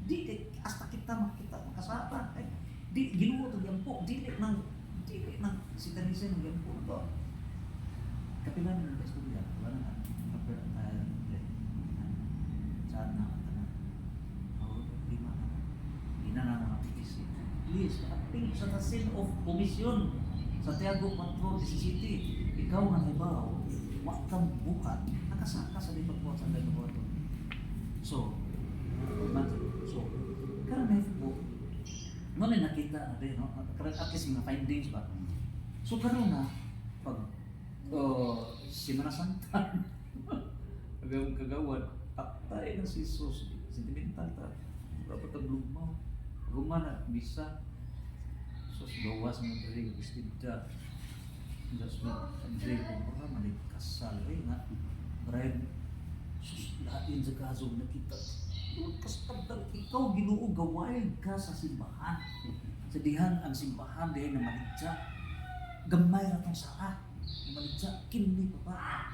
Di kay hasta kita makita makasapa. Di ginuo to yampo, dili nang sitanisan ng yampo to. Kapilan ng istorya, wala na kapir saan na please, appeal sa sin of commission sa Santiago 4:17. Ikaw nga halimbawa, wag kang buhat, nakasaka sa pagbuhat sa pagbuhat. So, karon na po, mo na nakita na rin, no? Karon at least mga findings ba? So, karon na, pag Semana Santa, agawang kagawad, patay na si Jesus, sentimental ta, dapat ang lumaw. Gumana bisa sos gawas ng diri istida das mo andre ko para mali kasal nga brand sus lain sa kaso nakita kastabdal ikaw Ginoo gawain ka sa simbahan sa dihan ang simbahan dihay na maligya gamay ra tong saka maligya kini pa ba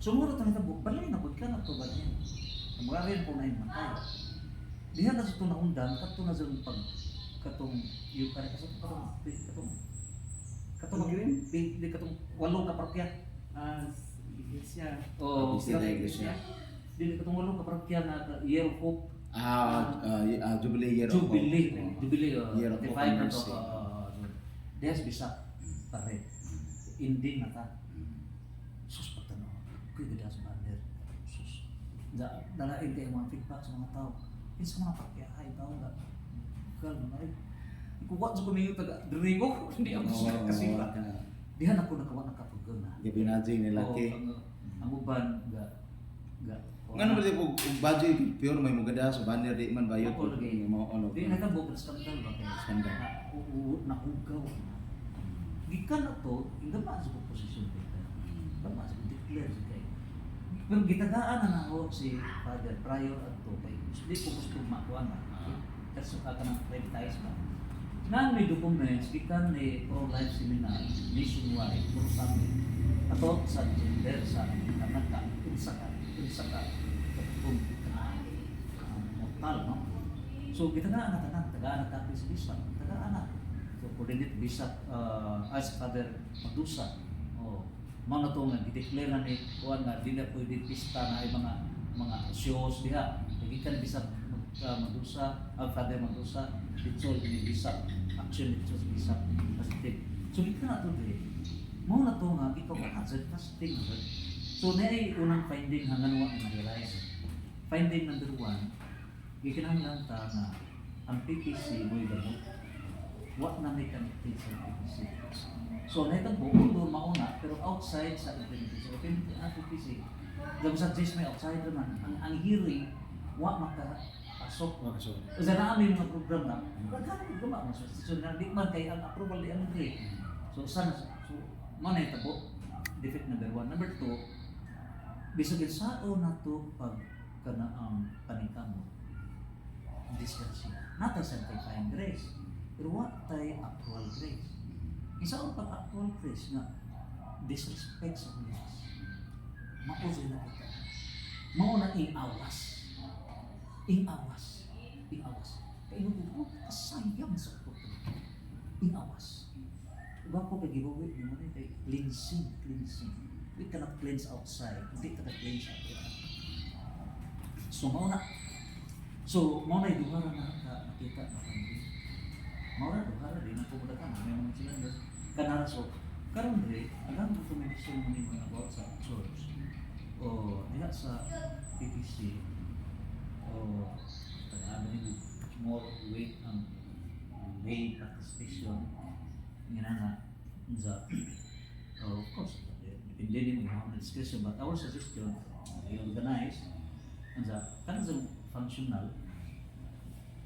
sumuro ta nitabo balay na pud ka na to ba niya ang mga rin po na yung matay diha na sa tunahundan kadto na sa pag katong yung kare katong di katong walong ka parokya iglesia
Iglesia.
Dili katong walong ka parokya na year of hope
Jubilee year of
Jubilee
Year of Hope and Mercy.
Des bisa pare ending nata sus patano kuy gida sa banner sus dalain kay mga feedback sa mga tao sa mga pakyahay tao nga kal may kuwat sa kumayo taga dringo hindi ako kasi dihan ako nakawa nakapagana
gabi na jing nilaki
ang uban ga
ngano ba di og budget pure may mugada sa banner di man bayot
Ako lagi.
mo ano
di nakabog sa skandal ba kay
Skandal.
nahugaw gikan na to ingama sa posisyon kita ingama sa declare sa kay pero gitagaan na nako si Father prior adto kay di ko gusto makuha na kasi ka ng advertise ba nan may documents gikan ni pro-life seminar nationwide pro sabi ato sa gender sa anak ka unsa ka kung mortal no so gitagaan na tagaan na sa bisa tagaan na so coordinate bisa as Father Madusa mga to nga i-declare na ni kuan nga dili pwede pista na ay mga shows diha gikan bisag Madusa Father Madusa dito ni bisa action dito sa bisa positive so gikan na to di mo na to nga ikaw ka hazard fasting so na ay unang finding hanggang wa na realize finding number 1 gikinahanglan ta nga ang PPC mo'y gamot what na may connected sa PPC. So nahitabo although mauna pero outside sa implementation. PPC. Dahil sa suggest may outside naman ang hearing wa makapasok. Kasi naami mga program na magkano programa mo so na di man kay ang approval di ang grade. So sana so mo nahitabo defect number 1. Number 2, bisag sao na to pag kana ang panikamo discussion nata sanctifying grace pero what tay actual grace isa ang pag-actual grace na disrespect sa Diyos mausin na kita mauna ingawas kaya nung kasayang sa oportunidad ingawas iba ko kay giveaway mo na kay cleansing we cannot cleanse outside hindi ka cleanse outside. So mauna yung duhara na nakita na kami. Mauna duhara din ang pumunta ka may mga sila kanara so karon dire alam mo kung may gusto mo mga about sa church o diha sa PPC o tagaan ni more weight ang lay participation nga sa of course depende din mo ang discussion but our suggestion we organize and kan sa functional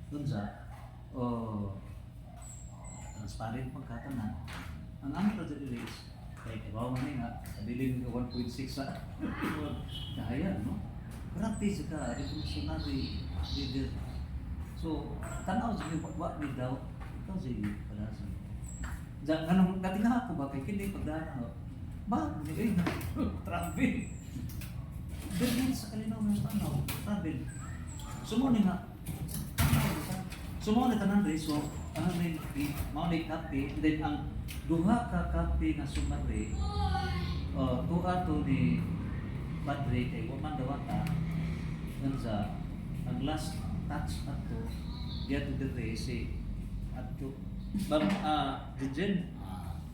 dun sa transparent pagkatanan ang aming project release kay kabaw man nga kabiling 1.6 sa kaya no practice ka revolutionary leader so tanaw sa what we doubt ito si pala sa ganun katinga ako ba kay kini pagdaan ba ni traffic dahil sa kalinaw ng tanaw, travel. Sumuni nga. Sumuni tanan rin. So, ang may maunay kape. And then, ang duha ka kape na sumari, tuha to ni Padre kay Waman Dawata, nga sa, ang last touch ato, diya to the si ato, bang, Jinjin,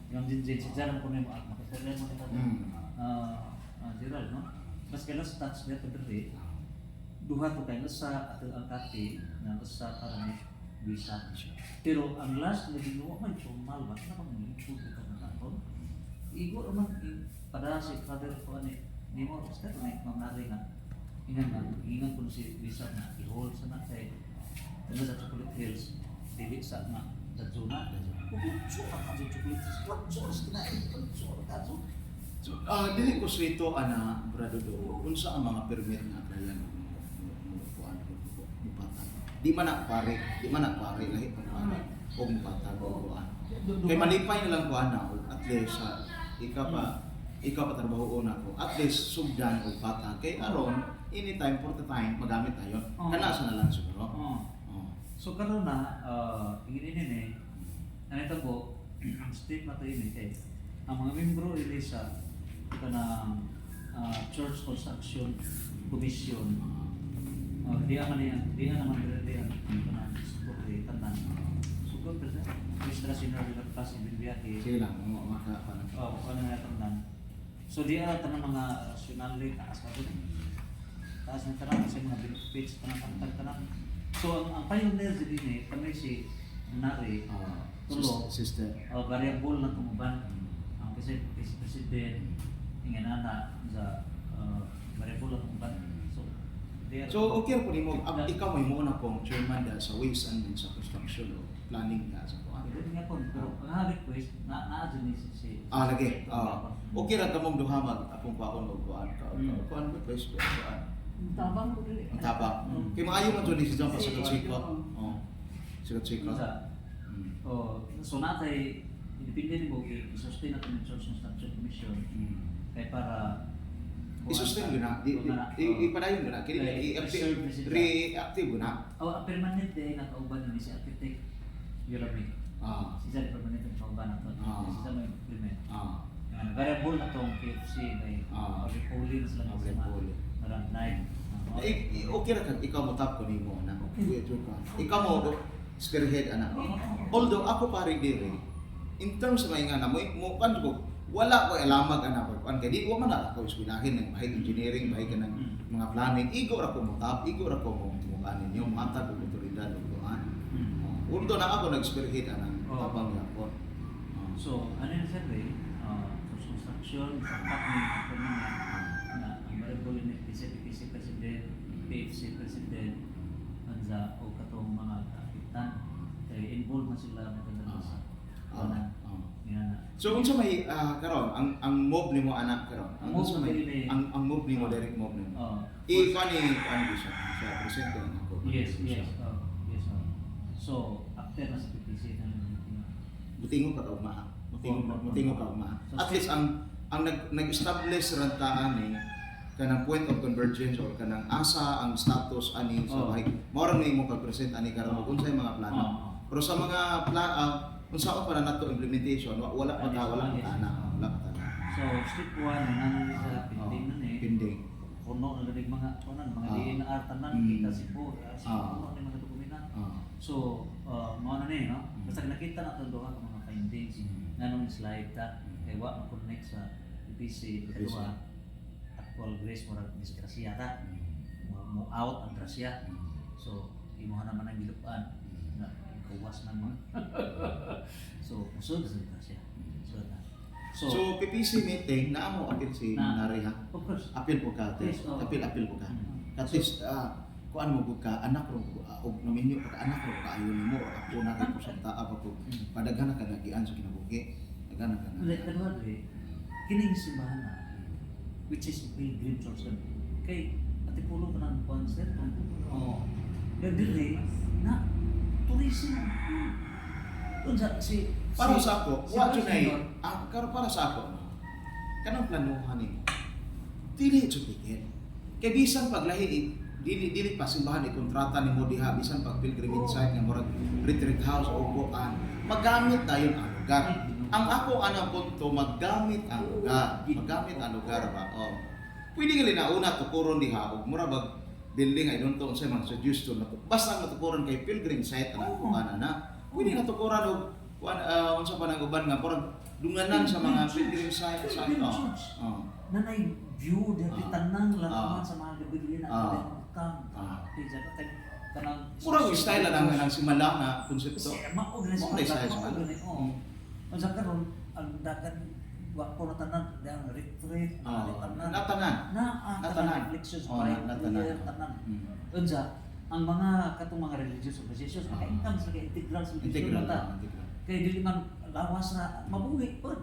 yung Jinjin, si Jaran po na yung makasarili mo kita Gerald, no? Mas kaya last touch niya ito dali, duha to kayo sa ato ang kati na sa para may visa. Pero ang last na ginawa may formal ba? Ano bang i-improve ito na natin? Igo naman pada si father ko ni mo, basta may mamari nga. Ingan ko si visa na i-hold sa nakay. Ano sa Chocolate Hills, dili sa nga sa zona. Kung ka sa Chocolate Hills, kung ka
So, dili ko sito ana brado do unsa ang mga permit na kayan kuan mupatan. Di man na pare lahi pang pare o mupatan o kuan. Kay malipay na lang kuan na at least ikaw pa trabaho na ko. At least sugdan og bata kay aron anytime for the time magamit tayo. Kana sa na lang siguro.
So karon na ini ano ito po ang step na tayo kay ang mga membro ili sa kanang Church Construction Commission di naman dire kanang suporte tanan suporte sa Mr. Senior Director in Bibiyahe
sila maka paano
ano na tanan so di tanan mga rational rate taas ng tanan sa mga benefits tanan so ang pioneer din kami si Nari
sister
variable na tumuban ang kasi president ingin sa variable na tumuban
so okay po nimo ikaw may mo na kong chairman da sa ways and means sa construction o planning da sa kuan
pwede nga po pero ang request na ni si
lagi okay ra kamong duha mag akong paon og kuan kuan request ko kuan
Tabang ko dili.
ang taba kay maayo man jud si John pa sa siklo
so natay independent mo i-sustain natin yung Church Construction Commission kaya para
i-sustain yun na ipadayon yun na reactive na
permanent din nakauban ni si Architect Yorami si Zed permanent na nakauban na ito si Zed may implement variable na itong KFC may Avipoli na sila marang night
okay ra kag ikaw mo tap ko nimo na ikaw mo spearhead ana although ako pare dire in terms sa mga na mo kan ko wala ko alamag ana ko kan kay di wa man ako eskwelahin ng bahig engineering bahig kanang mga planning igo ra ko mo tap igo ra ko mo timukan ninyo matag og otoridad og kuan although na ako nag-spearhead ana tabang yapon.
So, ano yung sir construction, sapat ni ako na ang variable ni PCPC President, PFC President, anza o katong mga kapitan, kaya involved na sila na sa na.
So unsa may karon ang mob nimo anak karon? Ang
Mob
unsa may
dili.
ang mob nimo direct mob nimo. Kani siya presente na ako.
Yes. So, after na sa PPC na
Butingo ka ugma. Butingo ka ugma. At least ang nag-establish rantaan ni kanang point of convergence or kanang asa ang status ani sa bahay. Mao ra nimo pag-present ani karon kung unsay mga plano. Pero sa mga unsa pa na nato implementation wala pa ana.
So, step 1 nang sa pending na ni.
Pending.
Kuno na gani mga mga diin na artanan kita sipo kuno ni mga dokumenta. So, mao na ni no. Basta nakita na to duha ka mga findings nganong slide ta kay wa ma-connect sa PPC kadua actual grace murag disgrasya ta. Mo out ang grasya. So, imo naman ang gilupan na kawas naman. So, usod sa grasya.
So PPC meeting na mo apil si Nari ha.
Of course.
Apil po ka.
Yes,
Apil po ka. Katis kuan mo ka anak ro og naminyo ka anak ro kaayo nimo ako na ko sa taa pa ko. Padaghan ka nagian sa kinabuhi. Daghan ka na.
Kadua kining simbahan na which is Pilgrim Church kay atipulo ka ng concert. Dili na tourism. Unsa
Para sa ako,
si
wa jud nay
Monsignor,
para sa ako. Kanang planuhan nimo. Dili jud tiket. Kay bisan paglahi dili pa simbahan ikontrata nimo diha bisan pag pilgrimage site nga murag retreat house o bukan. Magamit dayon ang lugar. Ang ako anang punto maggamit ang lugar. Magamit ang lugar ba? Pwede gali na una tukuron diha og mura bag building ay don't unsay man suggestion na basta matukuron kay pilgrim site ang kuan na. Pwede na tukuran og unsa pa nang uban nga parang dunganan sa mga pilgrim site sa
nanay view dati tanan lang naman sa mga gabi na utang. Kanang
murag style lang ng simala na konsepto.
Mao gani sa unsa karon ang dagan wa ko na tanan ang retreat
Natanan.
na reflections tanan. Unsa ang mga katong mga religious organizations maka-income sila integral sa
Integral.
kay dili man lawas na mabuhi pod.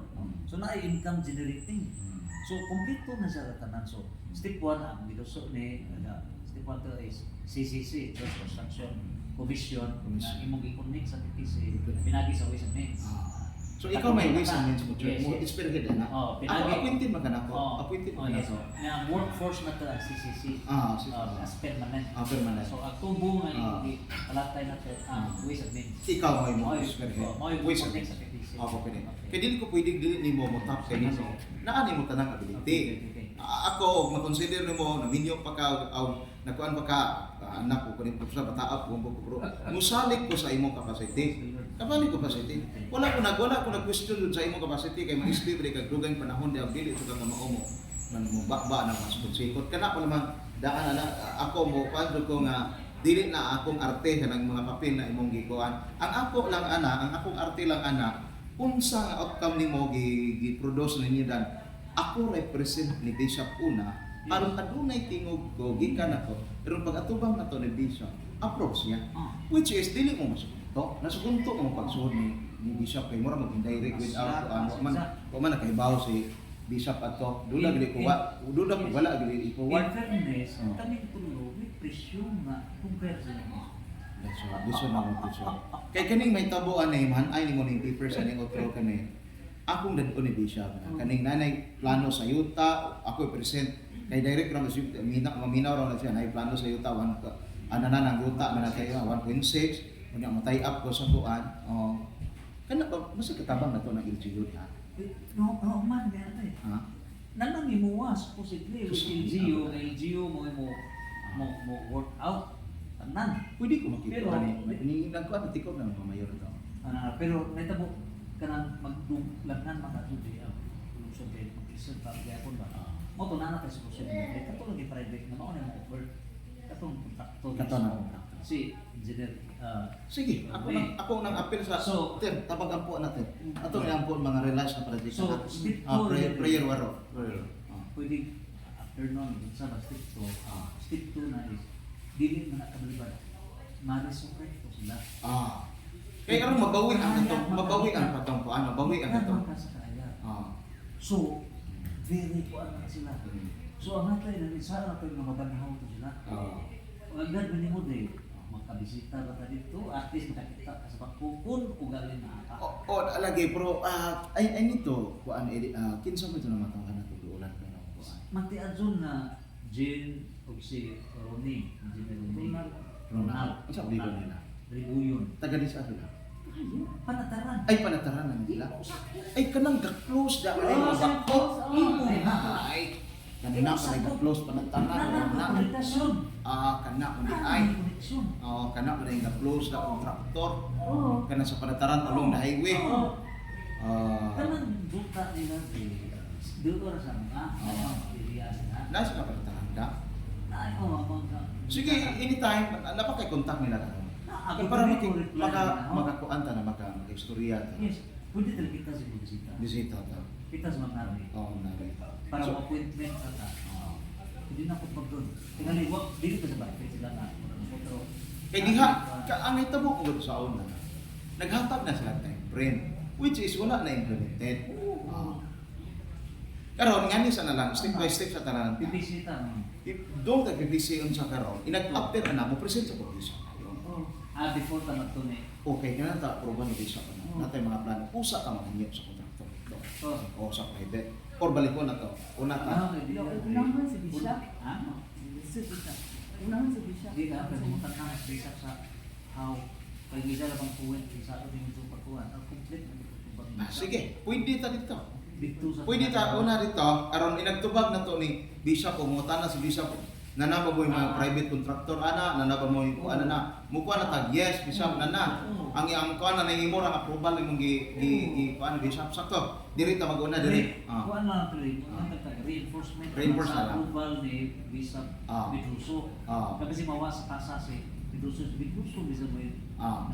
So na income generating. So kompleto na siya tanan. So step 1 ang giluso ni step 1 to is CCC, Church Construction Commission na imong i-connect sa PPC pinagi sa ways and means.
So ikaw may ways and means mo church mo spearhead na.
Pinagi
Appointed man kana ko. Appointed man
yes.
ako.
Nga workforce na to ang CCC. As permanent.
Permanent.
So ang tubo nga alatay na to ang ways and means.
Ikaw mo spearhead. Ways and
connect
means.
sa PPC.
Pwede. Kaya dili ko pwede dili nimo mo tap kay nimo. Naani mo tanang ability. Ako ma-consider nimo na minyo pa ka nakuan pa ka anak ko kunin sa bataap ko bro. Musalik ko sa imong capacity. Kabalik ko capacity. Wala ko nag-question sa imong capacity kay ma-isli kag dugang panahon di dili to ka mao mo man mo bakba na mas konsikot kana pa naman daan na ako mo kwento ko nga dili na akong arte kanang mga papel na imong gikuan. Ang akong arte lang ana unsa nga outcome nimo gi-produce ninyo dan ako represent ni Bishop una aron adunay tingog ko gikan ako pero pag atubang nato ni Bishop approach niya which is dili mo masugunto nasugunto mo pagsuod ni Bishop kay mura mag-indirect without man nakahibaw si Bishop ato duda gid ko wala gid i-forward
In fairness, kami tulo may presyon na compare sa inyo.
Gusto na mo gusto. Kay kaning may tabuan na man ay nimo ning papers ani outro kani. Akong dadto ni Bishop kaning nanay plano sa yuta ako present kay direct ra maminaw ra na siya nay plano sa yuta ana na nang yuta man natay 1.6 unya matay up ko sa kuan. Kana ba mas katabang na to ng LGU ha.
No, man gani eh.
Ha?
Nanang imuwas posible LGU mo work out tanan.
Pwede ko makita
Pero-
ni nagkuan tikop na mga mayor to.
Pero nahitabo kanang magduglangan makadudi ang lusod kay mag-isip pa gyapon ba. Mo to nana kay solusyon. Kay katulog ni private na mao na mo offer katong kontrakto.
Kato na.
si Engineer
Sige, ako nang appeal sa
So-
tabagan po natin. Ato nga po mga realize na project
So,
na.
step
Ah,
two,
prayer waro.
pwede after nun, sa step 2, step 2 na is, dili man nakabalibad, ma-resurrect ko sila.
Kaya aron mabawi ang patong kuan, mabawi ang patong.
Ka sa kaya.
Ah.
So, very kuan na sila. So, ang natay na isa na tayo na mabanhaw to sila. Ang agad ba ni mo din, makabisita ba ka dito, at least makakita ka sa pagkukun, ugali na ata.
Lagi pero I need to kuan kinsa mo ito na matawagan natin ulan ko na kuan.
Manti adyon na Jane o si Ronnie, Ronald.
Ang sabi ko nila.
Ribuyon.
Taga di sa sila.
Panataran.
Ay panataran na nila. Ay kanang ga-close da ay bakko. Ay kanina pa ga-close panataran na.
Koneksyon.
Kana man ay.
Koneksyon.
Kana man ga-close da kontraktor.
Oo.
Kana sa panataran along the highway.
Kanang duta nila dito ra sa mga area na.
Nasa ka panataran da.
Ay ko amang ka.
Sige, anytime napaka-contact nila ka.
Ako
Para
reply na,
makakuan ta na maka-istorya ta.
Yes, pwede talaga kita sa bisita.
Bisita ta.
Kita sa mga nari.
Oo, nari.
Para
So,
appointment ata. Hindi na ako pag-doon. Tingali, dito ka sa bahay sila na. Pero,
kay diha, ang itabo ko sa una. Naghatag na sila time frame, which is wala na implemented. Karon nga ni sa na lang, step by step sa tanan.
bibisita mo.
Doon ta BBC unsa karon, inag-update na mo present sa commission.
Before ta magtuni.
Okay, kaya ta proba ni bisa pa na. Natay mga plano, usa ka manghimyo sa kontraktor. O sa private. Or balikon na to. Una ta.
Unahan si Bishop.
Ano?
Si Bishop. Unahan si Bishop.
Hindi ka, pero mutan ka mas bisa sa how kay gisa lang ang kuwent sa ato din ito pagkuhan. Ang complete na ito.
Sige, pwede ta dito.
Dito sa
Pwede ta una dito, aron inagtubag na to ni Bishop o mutan na si Bishop. Nanaba mo yung mga private contractor nanaba mo yung ano na, mukha na tag, yes, Bishop na. Ang iyang kuha na nangimo ang approval mong kuha na Bishop, sakto. Diri ta mag-una diri.
Kuan na tuloy, reinforcement.
Reinforce na
sa
lang.
approval ni Bishop Bidruso. Kasi mawa sa kasa si Bidruso bisa mo yung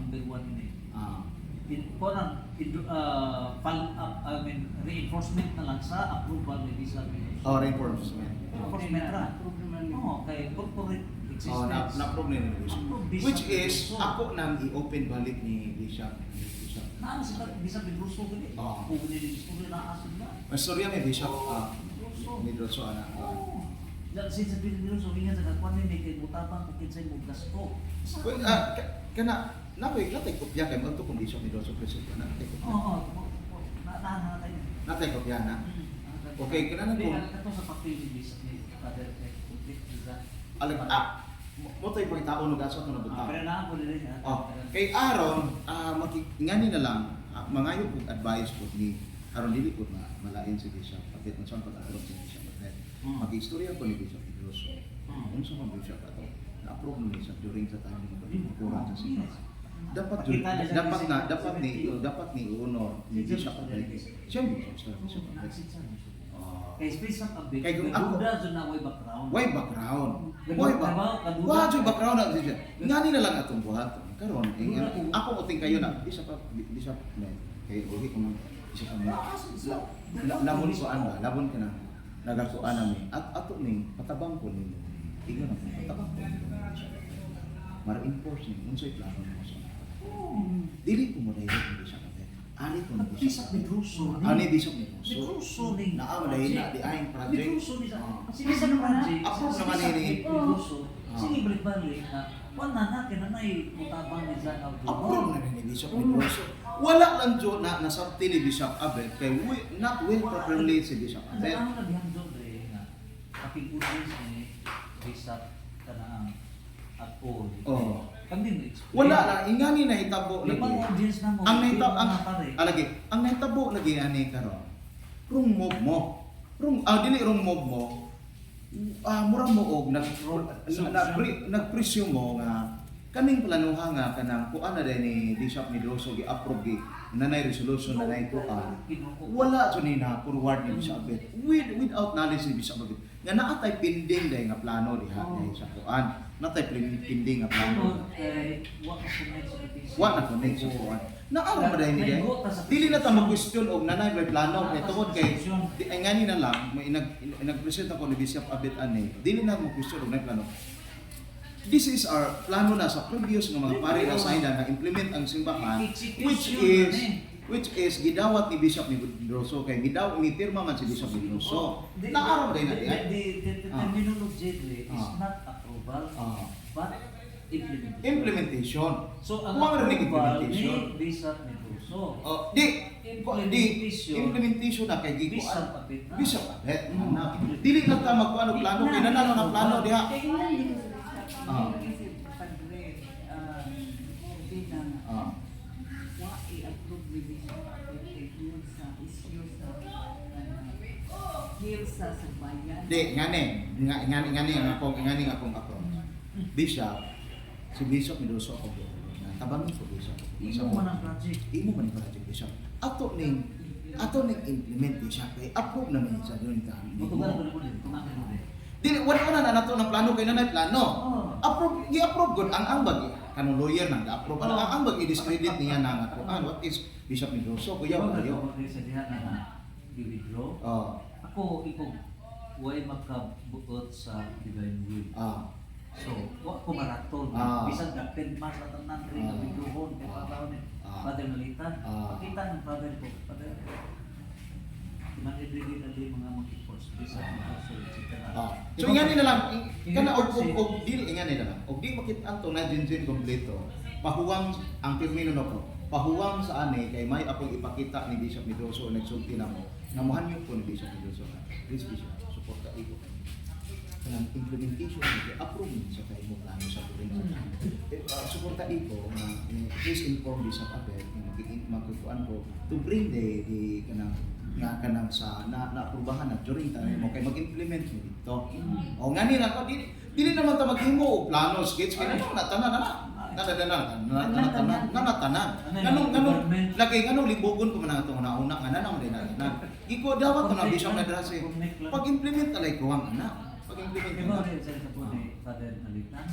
number 1 ni. Kuan follow up, reinforcement na lang sa approval ni Bishop Bidruso.
Reinforcement.
Reinforcement ra. Oo, kay corporate existence.
Na problem ni Bishop.
Bishop
Which is,
Bidruso.
ako nang i-open balik ni Bishop.
Naan sila Bishop Bidruso gani.
Oo.
Kung hindi istorya na asin na.
Mas storya ni Bishop Bidruso ana.
Since sa Bidruso ingat sa kakuan ni kay mutabang kung kinsay mo gasto.
Kana nakoy kopya kay mo to kung Bishop Bidruso president na natay kopya.
Oo. Naan tayo.
Natay kopya na. Okay, kana na
Hindi,
ko.
ito sa papel ni Bishop ni Father Public Diba?
Alam mo tayo pagtaon ng gaso na buta.
Pero na ako rin
Kay Aaron, ngani na lang, mangayo kong advice ko ni Aaron dili ko na malain si Bishop. Kapit man saan pag-aaron si Bishop. Mag-istorya ko ni Bishop Bidruso. Unsa man Bishop ato? Na-approve ni Bishop during sa time ni pagkukuran sa sinas. Dapat ni honor ni Bishop Rodriguez. Siya mo sa Bishop Rodriguez.
Kay space up a bit.
Kay kung ako-
na way background.
Why background?
Kaduda.
Why background na siya? Ngani na lang atong buhat. Karon, ako uting kayo na Bishop na. Kay uhi ko man Bishop na. Labon ko ana, labon ka na. Nagakuan nami. At ato ning patabang ko nimo. Igo na patabang ko. Ma-enforce ni unsay plano mo sa. Dili ko mo direct ni Bishop. Ari ko ni
Bishop Bidruso.
Ani Bishop ni Bidruso.
Bidruso ni.
Naa mo dahil na di aing project.
Bidruso ni. Sige sa project.
Ako naman ini.
Bidruso. Sige balik-balik na. Wala na kinanay mutabang ni John Abdul.
Approve na rin ni Bishop Bidruso. Wala lang dyan na nasabti ni Bishop Abel kay not well properly si Bishop Abel.
Ang nabihang doon rin na kapag-ulis ni Bishop Kanaang at all.
Oo.
Kami din
Wala lang, ingani na hitabo lagi.
Limang audience na mo.
Ang nahitabo,
pare.
ang nahitabo lagi ani karon. Rung mob mo. Dili rung mob mo. Mura mo og nagpresyo mo nga kaning planuha nga kanang kuan na din ni Bishop Medroso gi-approve gi nanay resolution na nay kuan. Wala to ni na forward ni Bishop Abet without knowledge ni Bishop Abet. Nga naatay pending day nga plano diha day sa kuan. Natay pending nga plano. Wa na connect sa kuan. Naaro ba day ni day? Dili na ta mag-question og nanay may plano kay tungod kay ay ngani na lang may nag-present ako ni Bishop Abet ani. Dili na mo question og nay plano. This is our plano na sa previous nga mga pare na sign na implement ang simbahan which is gidawat ni Bishop Medroso kay gidaw ni pirma man si Bishop Medroso. Naaraw din natin.
The terminology is not approval but
Implementation.
So ang
Kuwang rin
approval
implementation.
ni Bishop Medroso.
Implementation na kay Gigo.
Bishop Abet na.
Bishop Abet. Dili na ta magkuano plano kay nanalo ng plano diha.
Sa Sabayan.
Di ngani ang akong approach. Bishop si Bishop Medroso ako. Tabangin ko Bishop.
Imo man ang project.
Imo man ang project Bishop. Ato ning implement Bishop kay approve na man sa doon ta.
Matugan ko na tumakan mo.
Dili wala na nato ng plano kay nanay plano. Approve gi-approve gud ang bagi kanang lawyer nang ga-approve ang bagi discredit niya na nga what is Bishop Medroso kuya ba kayo?
Sa diha na i-withdraw. Ako way makabuot sa divine will. So, wa ko maraton. Bisag dapen mas at ang nantri na withdrawon kay pataw ni Father Malita. Pakita ng Father ko. Father. Manidili na di mga mag-force bisag so etc.
So ingani na lang kana og dili ingani na lang. Og di makit-an to na jinjin kompleto. Pahuwang ang termino nako. Pahuwang sa ani kay may akong ipakita ni Bishop Medroso nagsulti na mo. Namuhan ko ni Bishop Medroso. Please Bishop, support ka iko. Kanang implementation ni approve sa kay mo plano sa turing sa suporta iko nga please inform Bishop Abet magkuan ko to bring the kanang sa naaprubahan na during time mo kay mag-implement mo dito. O ngani na ko dili naman ta maghimo og plano sketch kay natanan Ganong lagi ganong libugon ko man atong nauna nga nanang din na. Iko dawat na Bishop Medroso. Pag-implement alay ko ang anak. Pag-implement
mo sa ni Father Malita.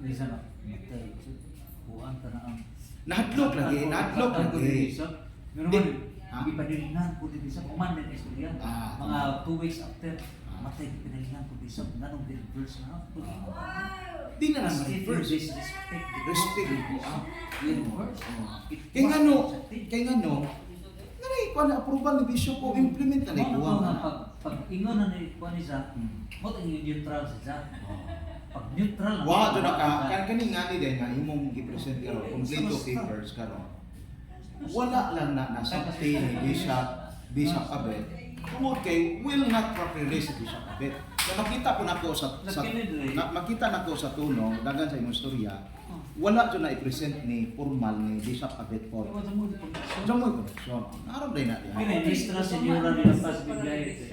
Bisa na matay. Kuan ta na ang
Nahadlok lagi.
Meron ipadilinan ko din sa command ng istorya. Mga 2 weeks after matay pinalihan ko din sa nanong verse na.
Di na lang
Respect
ko
universe.
Kay ngano nanay ko na approval ni Bishop o implement na ko
pag ingon na ni kuan isa mo tingin neutral siya. Pag neutral
wa do na ka kani nga ni nga imong gi-present karon kompleto papers karon wala lang na nasabti ni Bishop Abet tungod kay will not properly si Bishop Abet. So makita ko nako makita nako sa tuno dagan sa imong istorya. Wala jud na i-present ni formal ni Bishop Abet po. Jamoy ko. So, naroon din natin.
Ministra senyora nila pas bigay.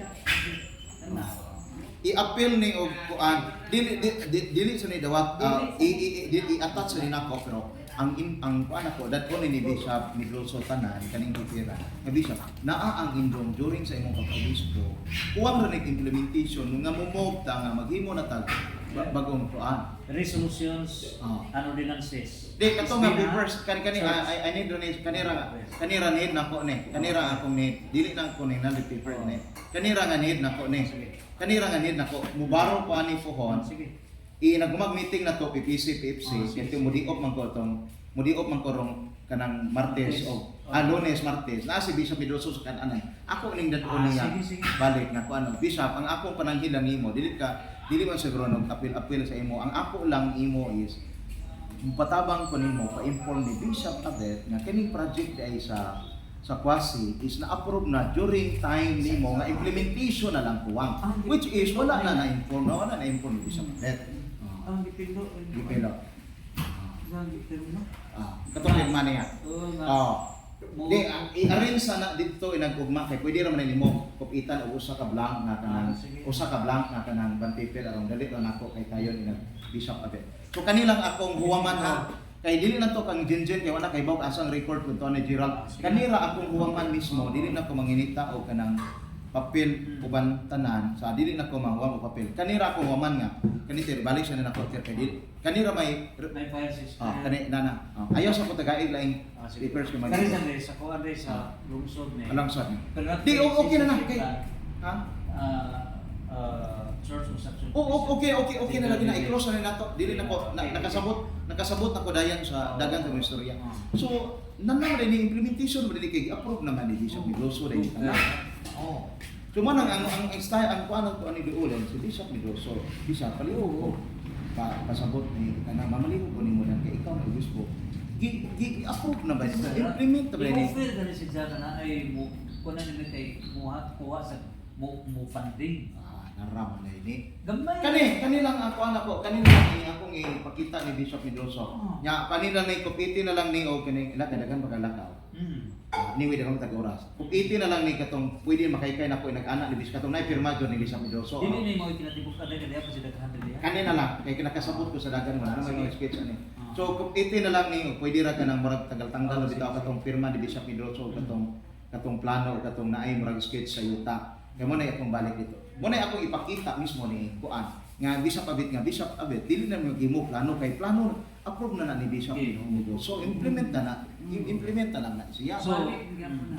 I-appeal ni og kuan dili sa ni dawat i-attach sa ni nako pero ang kuan ako dat ko ni Bishop Medroso tanan kaning pipira nga Bishop naa ang indong during sa imong pag-obispo kuwang ra implementation nga mumove ta nga maghimo na tag bagong kuan
resolutions ano din ang says
di kato nga first I need donate kanira need nako ni kanira akong need dili nang ko ni na paper ni kanira nga need nako ni kanira nga need nako mubaro ko ani pohon sige nagumag meeting na to PPC kaya mudiop man ko rong kanang Martes o Lunes Martes na si Bishop Medroso sa kananay ako ning dadto niya balik nga ko Bishop ang akong pananghilan nimo dili man siguro nag appeal sa imo ang ako lang imo is patabang ko nimo pa-inform ni Bishop Abet nga kining project ay sa Kwasi is na-approve na during time nimo nga implementation na lang kuwang which is wala na na-inform ni Bishop Abet.
Ang gipilo.
Gipilo.
Ang gipilo.
Katong pirma niya. Di, i-arrange sana dito inagugma kay pwede ra man nimo kupitan og usa ka blank nga kanang
Sige.
usa ka blank nga kanang bond paper aron dali ra nako kay tayo ni Bishop Abet. So kanilang akong huwaman ha. Kay dili na to kang Jinjin kay wala kay bawg asang record kun to ni Gerald. Kanira akong huwaman mismo dili na ko manginita og kanang papel uban tanan sa dili na ko manghuwam og papel. Kanira akong huwaman nga kanito balik siya na nako kay dili. Kanira may
May file system.
kani nana. Ayaw sa ko tagaig laing
Sige.
papers ko
Kani
magiging.
sa sa kuan rin sa lungsod ni.
Alang sa
Pero
Di, okay na na. Kay, ha?
Church of Suction.
Okay na lagi na i-close na nato. Dili na ko nakasabot na ko dayan sa dagan sa istorya. So, nanang rin ni implementation mo din kay approve naman ni Bishop Miloso rin kita. Oh. So man ang style ang kuan ko ani diulen si Bishop Miloso. Bishop paliw pasabot ni kana mamaliw ko nimo dan kay ikaw na obispo. Approve na ba niya? Implement na ba niya?
I-offer ka na si Jana na ay mo kunan ni kay kuha sa mo funding.
Naram na ini.
Gamay.
Kanilang akong ipakita ni Bishop Miloso.
Oh.
Nya kanila na kupiti na lang ni o kani dagan magalakaw. Niwi dagang tag oras. Kupiti na lang ni katong pwede makaykay na ko nag-anak ni Bishop katong nay pirma ni Bishop Miloso.
Dili ni mo ikinatibuk ka dali pa sila ka-handle diya.
Kanina lang kay kinakasabot ko sa dagan mo na may mga sketch ani. So kupiti na lang ni pwede ra ka nang murag tanggal-tanggal bitaw katong pirma ni Bishop Miloso katong plano katong naay murag sketch sa yuta. Kaya mo na akong balik dito. Mo na akong ipakita mismo ni kuan nga Bishop Abet dili na magimo plano kay plano approve na ni Bishop Miloso. So implement na lang na siya.
So,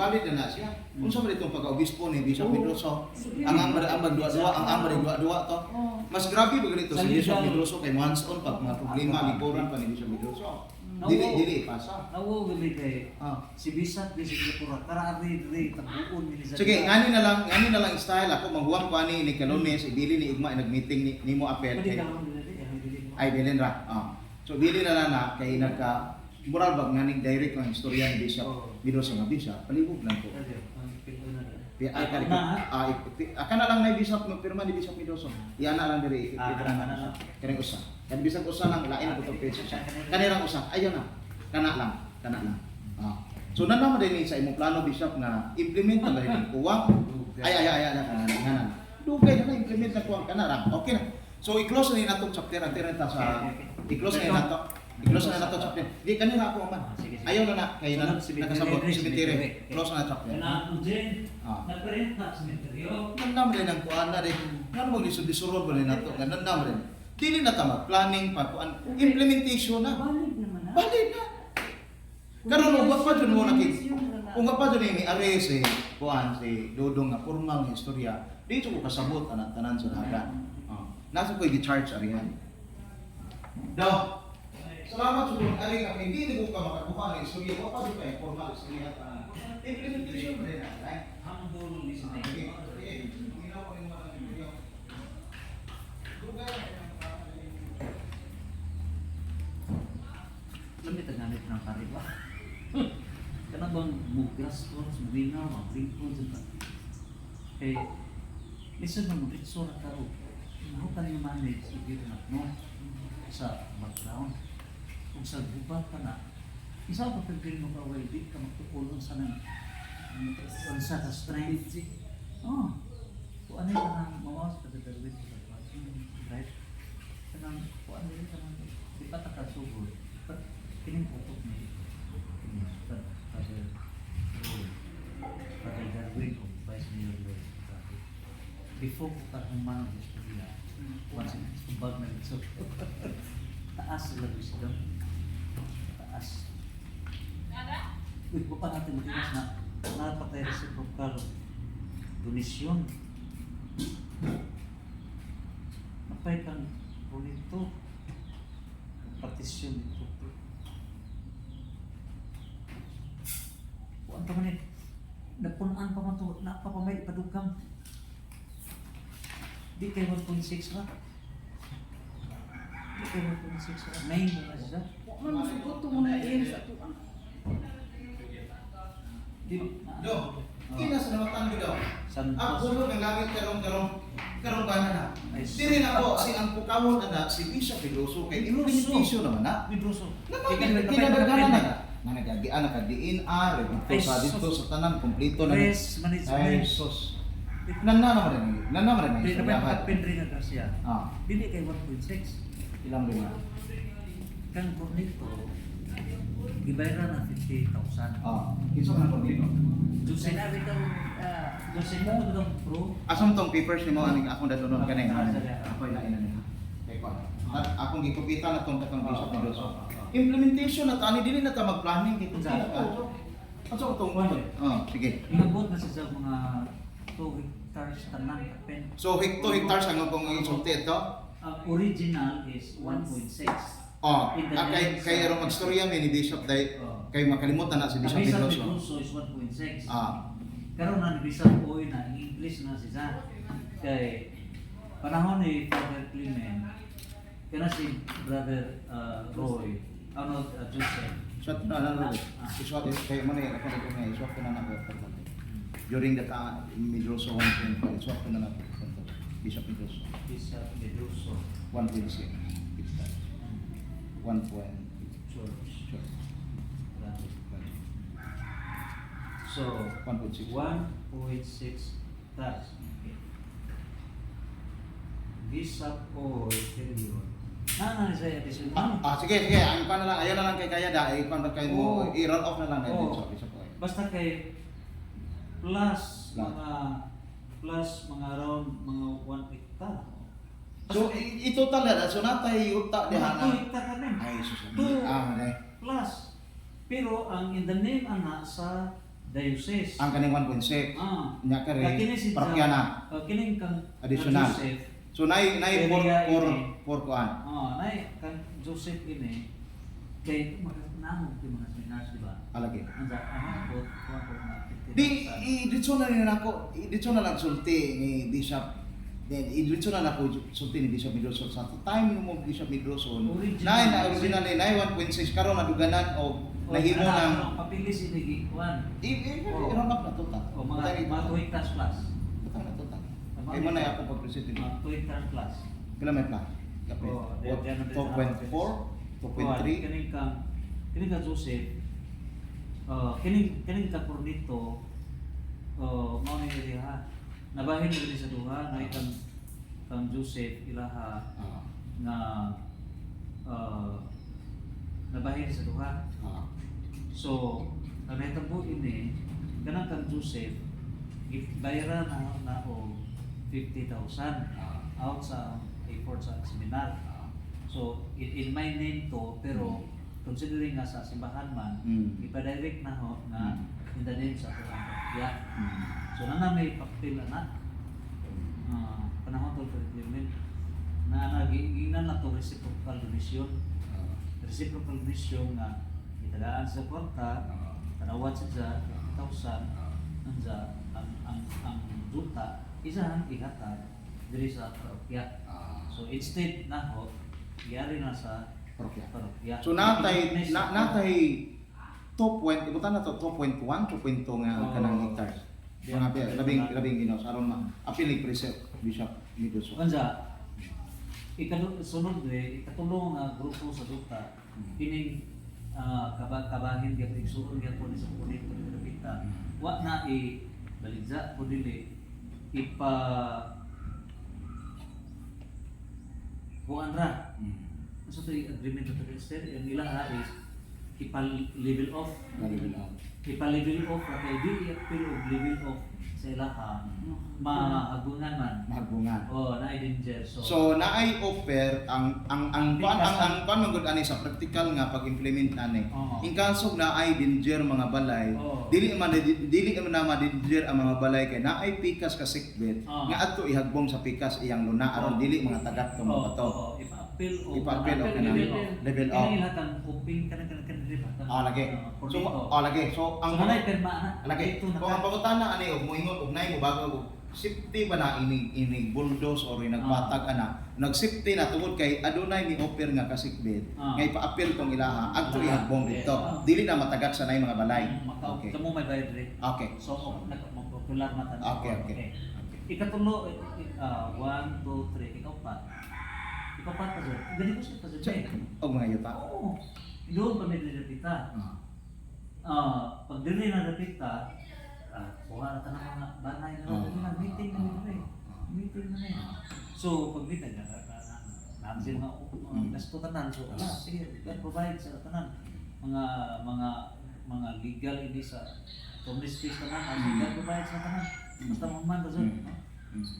valid na siya. Unsa man itong pagka-obispo ni Bishop Miloso? Ang amar dua to. Mas grabe ba ganito si Bishop Miloso kay hands on pag mga problema lipuran pa ni Bishop Miloso. Dili pasa.
Nawo gali kay si Bisat di si Pura karari di tabuon ni sa.
Sige, ngani na lang style ako maghuwam ko ani ni Calones ibili ni Igma nag-meeting nimo apel
Pwede
kay
ka lang dili.
ay bilin ra. So bili na lang na kay nagka moral bag nganing direct ang istorya ni Bishop Miloso nga Bishop palibog lang ko. Kana lang na Bishop pirma ni Bishop Miloso. Iyan na lang diri kanang usa. Kan bisag usa lang lain ko to page siya. Kanirang usa. Ayo na. Kana lang. So nanaman din sa imong plano Bishop nga implement na rin kuwang. Ay kana. Dugay na implement na kuwang kana ra. Okay na. So i-close na natong chapter anter ta sa i-close na nato chapter. Di kanina ako man. Ayaw na kay nakasabot sa cemetery. Close na chapter.
Na jen. Nagparenta sa cemeteryo.
Nandam rin ang kuan na rin. Ngano mo lisod-lisurod ba rin nato? Nandam rin. Dili na tama planning pa kuan implementation na.
Balik naman na.
Balik na. Karon ug pa jud mo nakit. Kung pa jud ni arrest si kuan si Dodong nga formal nga istorya, dito ko kasabot ana tanan sa dagan. Nasa ko i-charge ariyan. Daw. Salamat sa kung ari kami hindi ko ka makakuha ng istorya, wa pa jud kay formal istorya ta. Implementation mo rin na.
Humble listening.
Ginawa ko yung mga video. Dugay
Lamit ang gamit ng kariba. Kana bang mugas ko sa binaw, maglingkod sa eh listen mo ritso ra taro. Ano ka ni manage dito na no sa background. Kung sa gubat pa na isa pa pagpil mo ka way di ka magtukulong sa nang sa ka strength. Kung ano yung kanang mawas ka dadawit sa right? Kanang kung ano yung kanang di pa takasugod. Kining utok ni Father Darwin o Vice Mayor Lloyd. Before ko kahuman ang istorya, once in subag na ito. Taas sila wisdom. Taas. Uy, pa natin matigas na napatay reciprocal donation. Napay kang bonito. Partisyon dito. Kuan pa man eh. Nagpunaan pa man ito. Napapamay ipadugam. Di kayo 1.6 ra. Di kayo 1.6 ra. 9 mo na siya.
Man masugot to mo na iyan sa tuwa.
Do. Ina sa namatan ko daw. Ang
Santos.
ulo ng langit karong bana na.
Nice.
Dili na ko si ang pukawon na si Bishop Miloso kay implementation naman na.
Vidroso.
Kinadagana na. na nagagian naka-DNR ito
Ay,
sa dito
sus.
sa tanan kompleto na ay
Risk management.
sus nanana man
Di
rin
naman kapin rin na siya.
ah
Dili kay 1.6.
ilang rin
Kang ko nito, gibayaran na 50,000.
iso na kompleto
Jose na rin kang, Jose mo ito ng pro.
asam tong papers nimo aning akong dadonon kanay
Ah, sige.
ako ina ina niya kay ko akong gikupitan na tong katong bishop
Ah,
Mendoza
ah, ah, ah.
implementation na tani dili na ta mag-planning kay kung
Sa-
Aso tong sige.
Ingabot na siya sa mga 2 hectares tanan kapen.
So hectares ang kung isulti ito.
Ang original is 1.6.
Kay aron magstorya mi ni Bishop Day kay makalimutan na si Bishop
Ang Bishop
Pedroso.
Pedroso is 1.6.
Ah,
Karon na ni Bishop Boy na in English na siya. Kay panahon ni Father Clement, kana si Brother Roy, Joseph.
shot na na. Iswat kay mo na ako na iswat ko na na during the time Pedroso 1.5 iswat ko na na Bishop Pedroso
Bishop Pedroso
1.6 1 point
Church.
sure.
So
1.6
1.6 tax. Bishop or period. Na saya additional.
Sige, ang pa na lang, ayaw na lang kay kaya da, i-pan kay mo,
Oo.
i-roll off na lang kay
Oo.
Bishop Oy.
Basta kay plus mga around mga 1 hectare.
So, i-total na, so natay yuta diha
Mga 2
na.
hectare ka rin.
Ay, susunod.
Two.
Okay.
Plus. Pero ang in the name ana sa diocese.
Ang kaning 1.6, nya ka rin,
Kini si
parokya na.
Kining kang
Additional.
Joseph.
So, nay
Area ini.
for kuan.
Nay kang Joseph ini kay magkaknamog yung mga seminars, di ba?
Alagi.
Anda, ko na 50,000.
Dito na rin ako, dito na lang sulti ni Bishop. Then, dito na ako sulti ni Bishop Medroso. Sa time mo Bishop Medroso,
Original.
original nay 1.6 karon naduganan o nahimo ng
papilis ini gikuan.
i-roll up na total.
O mga 2 hectares plus.
Total na total. Ay mo na ako pag-present ni.
2 hectares plus.
Pila may plan? Kape.
Oh, diyan na din sa
2.4, 2.3.
Kining ka Joseph. Kining ka Cornito. Mao ni diha. Nabahin diri sa duha na kang Joseph ilaha nga nabahin sa duha. So, ang nahitabo ini kanang kang Joseph bayaran na o 50,000 out sa effort sa seminar. So, in my name to, pero considering nga sa simbahan man, ipadirect na ho na in the name sa ato ang pagkiya. So, na may papel na panahon to treatment na nagiginan na to reciprocal donation. Reciprocal donation na itagaan sa kwarta, tanawat sa 1,000 nanja ang duta isahan ihatag diri sa parokya. So instead na ho iyari na sa parokya.
So natay 2 ibutan na to 2.1, 2.2 nga kanang hectares. Mga labing ginos aron ma apil ni preserve Bishop Medroso.
Kanja sunod ikatulong nga grupo sa duta kining kabahin gyud igsuon gyud sa punit kita. Wa na baligza po dili kuan ra. So to agreement to the state ang ila is level off ra kay di apil og level off sa ilaha mahagungan man.
Mahagungan.
Na danger
So naay offer ang kuan man gud ani sa practical nga pag-implement ani. In kaso na ay danger mga balay, dili man na ma-danger ang mga balay kay naay pikas ka sickbed nga adto ihagbong sa pikas iyang luna aron dili mga tagat tong mga bato. Ipa-appeal o kanang level off.
Kini ihatang uping kanang
Lagi. So ang
manay perma
lagi. Kung ang pangutana ani og moingon og nay mo bago safety ba na ini bulldoze or nagpatag ana nag-safety na tungod kay adunay ni offer nga kasikbed nga ipa-appeal tong ilaha adto ihagbong dito dili na matagat sa nay mga balay.
Okay. Kamo may bayad diri.
Okay.
So nagpopular matan.
Okay.
Ikatulo 1 2 3 ikaw pa. Ikaw pa pa. Gani ko sa pa.
Og mga yuta.
Oo. Doon pa may diri pita. pag dili na dapita, kuha na ta ng mga banay na meeting na dili. Meeting na niya. So, pag meeting na namin mga gasto tanan. So, sige, God provide sa tanan. Mga legal ini sa community tanan, God provide sa tanan. Basta man ba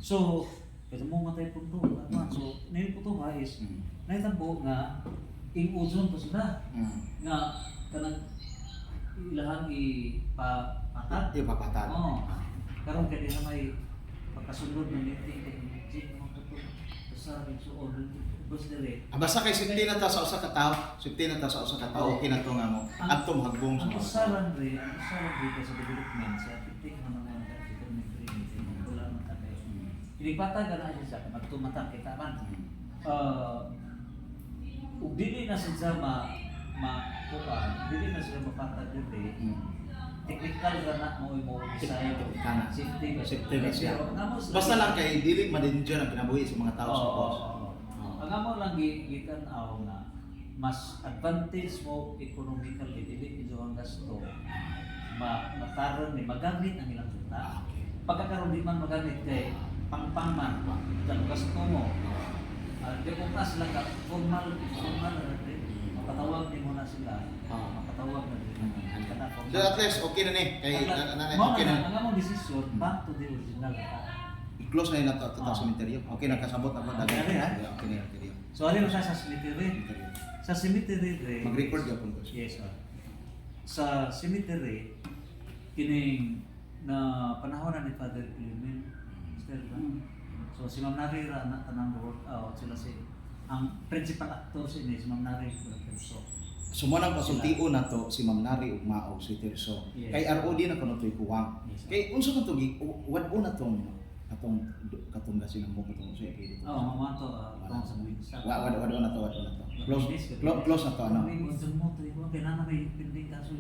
So, kasi mo matay punto. So, nil po to ba is, naitabo nga, ing-uzon po sila. Nga, kanang ilahan ipapatad.
Ipapatad.
Oo. Karon kaya na may pagkasunod ng meeting kay Jig mga tuto. Basta so order bus dire.
Basta kay safety na ta sa usa ka tawo, safety na ta sa usa ka tawo, okay na to nga mo. Adto mahagbong
Ang
sa
usaran rin sa development sa titik na mga wala man ta kayo. Ilipatan ka na siya sa magtumatang kita man. Ug dili na siya dili na sila mapatag dili. Technical ka na mo design safety
na siya. Basta lang kay dili ma-danger ang kinabuhi sa mga tao sa boss.
Ang amo lang gikan-aw nga mas advantage mo economically dili medyo ang gasto mataron ni magamit ang ilang yuta. Pagkakaroon di man magamit kay pangpangman dan gasto mo. Di ko pas lang ka formal na rin. Makatawag ni mo na sila. Makatawag na rin.
So at least okay na ni kay okay na.
Ang among decision back to the original.
I-close na yun na ito sa cemetery. Okay, nagkasabot ako dagay.
Okay na,
Okay na, okay na.
So alin mo siya sa cemetery? Sa cemetery rin.
Mag-record ka po ito.
Yes, sir. Sa cemetery, kining na panahon na ni Father Clement. So si Ma'am Nari na tanang workout sila ang principal actor si Ma'am Nari Perso.
Sumunang pasultiun na to si Ma'am Nari ug Mao si Tirso.
Yes.
Kay ROD na kuno toy kuwang.
Yes, sir.
Kay unsa man to wad na tong katong gasin ang buko tong siya kay dito.
Mamato tong sa mga sa.
Wad na to. Close na to ano.
Mo to iko kailangan may pending kaso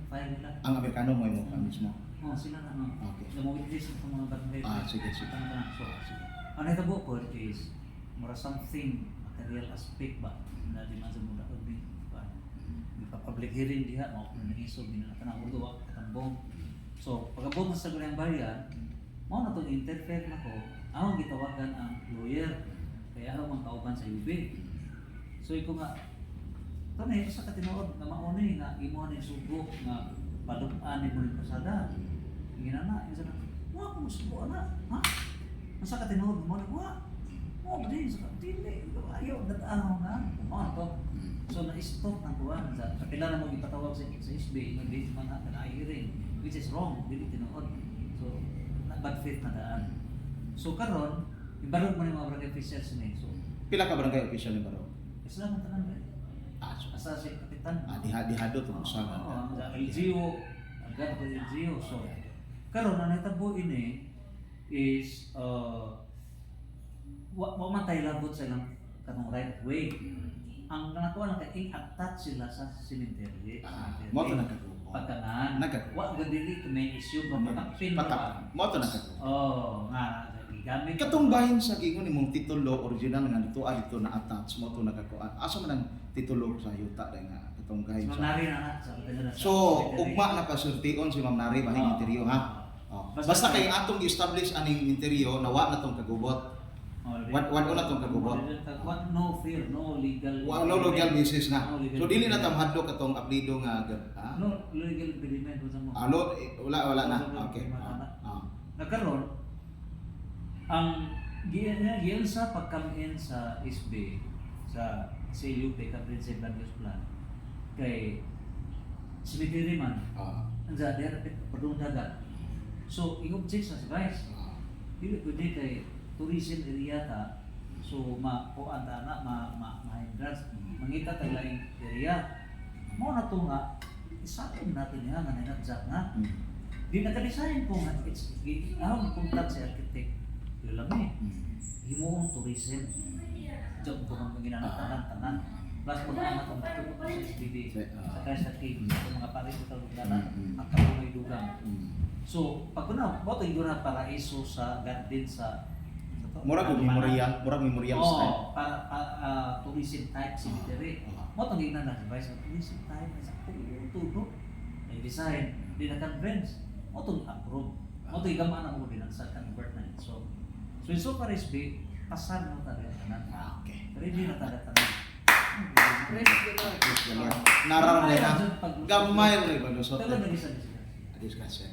file nila.
Ang Amerikano mo mismo.
Sila na no.
Okay.
Na mo witness itong mga barangay.
Sige.
So, ang itabo po is mura something material aspect ba na di man sa muna ko di ba. Public hearing diha mo kung naisog din na tanang urdo katambong. So, pagabot na sa Gulay Bayan, mo na to interfere na ko. Ako gitawagan ang lawyer kaya ako mang kauban sa UB. So, iko nga tanay sa katinuod na mauni nga imo ni sugo nga palupan ni mo ni pasada. Ginana, isa na. Wa ko sugo na. Ha? Masa ka tinuod mo na wa. Mo din sa dili. Ayo dataano na. Mo to. So na-stop ng kuwan sa kapila na mo ipatawag sa SB nga di man na hearing which is wrong dili tinuod. So bad faith na daan. So karon ibarog man yung mga barangay officials ni. So
Pila ka barangay official ni Baro?
isla man tanan ba? Asa si kapitan.
Dihado to sa
Ang LGU, ang ganda ko LGU. So karon ang natabo ini is wa matay labot sa ilang kanong right of way. Ang nakuha lang kay attach sila sa cemetery.
Mo to nagkagrupo.
Pagkanaan. Wa gadili may issue ba patapin ba?
Mo to nagkagrupo.
Nga gamit.
Katong bahin sa gingon nimong titulo original nga dito dito na attach mo to nagkakuan. Asa man ang titulo sa yuta dai nga katong gahin
Ma'am
sa.
Nari na sa kanila.
So, ugma na pasultion si Ma'am Nari bahin interior ha. Basta kay atong i-establish aning interior na wa na tong kagubot. What na tong kagubot.
No fear, no legal.
No legal basis na.
No legal
So dili na
impediment.
tam hadlok katong aplido nga
No legal impediment mo.
wala na. Okay.
Nagkaroon ang giyan sa pagkamin sa SB sa CUP Comprehensive Land Use Plan kay cemetery man anza der padung dagat. So i-object sa guys. Dili pwede kay tourism area ta. So kuan ta na ma-hindrance mangita ta laing area. Mo na to nga isapon natin nga nga nanadjak nga. Di naka-design ko nga it's ahon contact sa architect. Lami. Himuong tourism. Job ko kang tanan. Plus pag anak ang matulog sa SBB sa Cresta Cave sa mga paris sa Talugdanan ang kamay dugang. So pag kuna mo to yung paraiso sa garden sa
murag memorial style.
Para tourism type cemetery. Mo to gina na device sa tourism type sa tulo. design, di na convince, mo itong approve. Mo itong igamaan ang din sa convert na yun. So so far is be, pasar mo talaga tanan.
Okay.
Pero hindi na talaga tanan.
Praise the Lord.
Nararam na gamay rin ba lusot.
Pero nag-isa sila.
Discussion.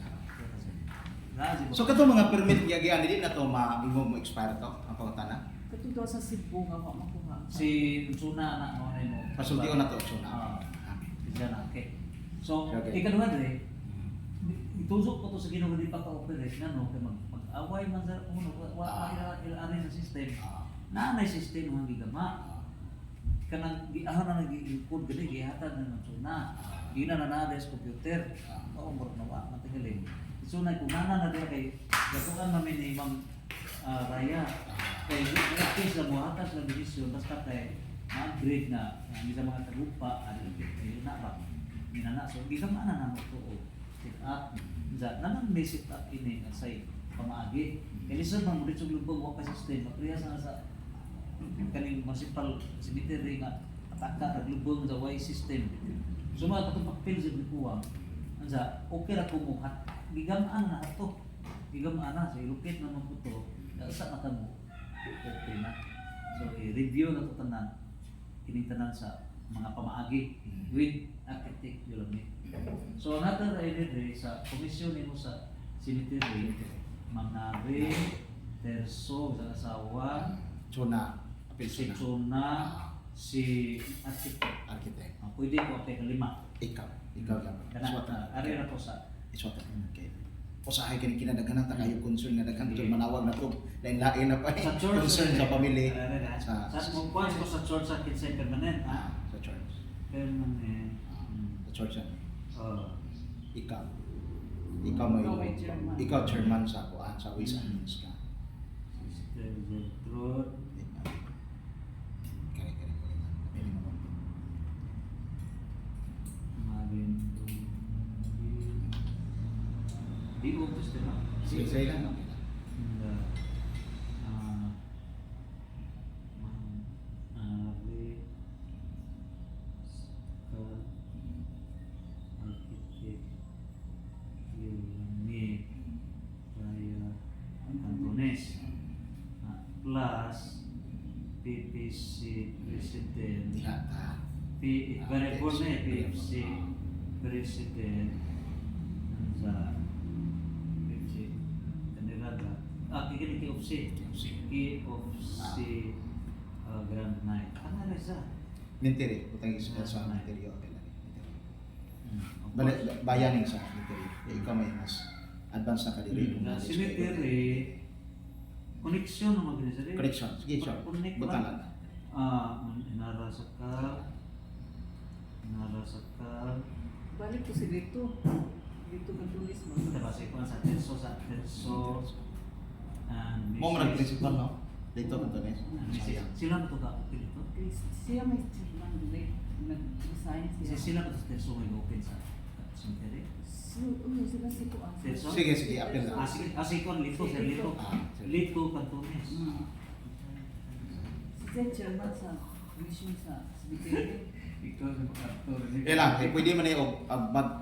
So
So kato mga permit gyagyan dili na to ma-imo mo expire to ang pangutana.
Katuto sa Cebu nga wa makuha.
si Suna na mo na mo.
Pasulti ko na to so
Ah,
na.
Diyan na, okay. So,
Okay.
ikaduha dire, itusok ko to sa Ginoo di pa ka-operate na no, kay mag-away man sa uno, wa ila sa system. Naanay system nga gigama. Kanang giahon na nag-i-code gani gihatag na ng Suna. Di na nanades computer. Mao mo na wa matagalin. Suna kung nana na dire kay gatukan man ni Ma'am Raya. Kay case na mo hatas na desisyon basta kay ma-upgrade na ang isa mga tagupa ari kay na ra. Ginana so gigama na mo to. Set up. Za naman may set up ini nga say pamaagi. Kay lisod man mo dito lubog wa ka system mapriyas na sa kaning municipal cemetery nga ataka naglubog sa way system. So mga katong papel sa bikuwang anza okay ra ko mo hat gigamaan na ato. Gigamaan na sa ilukit na mo puto. Sa mata mo okay na. So i-review na to tanan kining tanan sa mga pamaagi with architect yun ni. So nato ra ini sa komisyon nimo sa cemetery Manare Terso sa asawa
Chuna. Apil
si
Chuna.
Chuna, si architect.
Architect.
Pwede ko apel kalima.
Ikaw lang.
Kana ari na po sa
Iswata. Okay. Usahay kini kinadaghanan ta kayo concern nga daghan to manawag na to. Lain-lain na pa
sa church
concern sa pamilya.
sa mo ko sa church sa kinsay permanent ha.
Sa church.
Permanent.
Sa church yan.
Oh.
Ikaw
Ikaw
may
ay chairman.
ikaw chairman sa kuan sa Ways and Means ka.
Sister Gertrude.
Kaya pili mo ba?
Marin. Di ko gusto na.
Sige, sige lang.
Plus PPC President
Dihata.
variable na PPC President sa PPC kanila kikini KFC KFC Grand Night ano na sa
Mintiri, utang isa sa Mintiri okay lang. Balik bayaning sa Mintiri. Ikaw may mas advance na kadiri.
cemetery connection naman ganun sa rin.
Correction. Sige, sure.
Connect
Butalan.
Narasakal.
Balik ko si dito. Dito ka tulis mo.
Diba sa ikuan sa Terso and
Mo man principal no? Dito ka to nes.
Sila ba ito ka open ito?
Siya may chairman ulit. Nag-resign siya.
Sila ba ito sa Terso may open sa cemetery?
Sila si Kuan.
Terso?
Sige, apil na.
Sige kon Lito, sir Lito. Lito Cantones.
Siya chairman sa commission sa cemetery.
Ikaw sa pag-actor.
Lang, pwede man og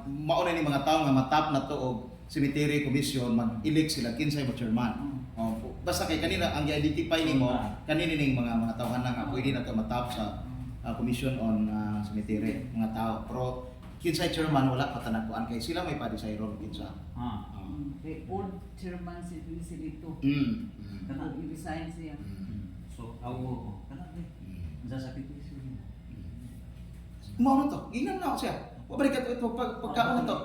mauna ni mga tao nga matap na to og cemetery commission mag-elect sila kinsay mo chairman. Basta kay kanina ang i-identify nimo kanina ning mga tawhan na nga pwede na to matap sa commission on cemetery mga tao. Pero kinsay chairman wala pa tanakuan kay sila may pa-decide role kinsa.
Okay, old chairman si Lito.
Kana
I-resign siya.
so awo kana ni. Sa PPC.
Mo to, inan na siya. Wa balik ka pagkaon to.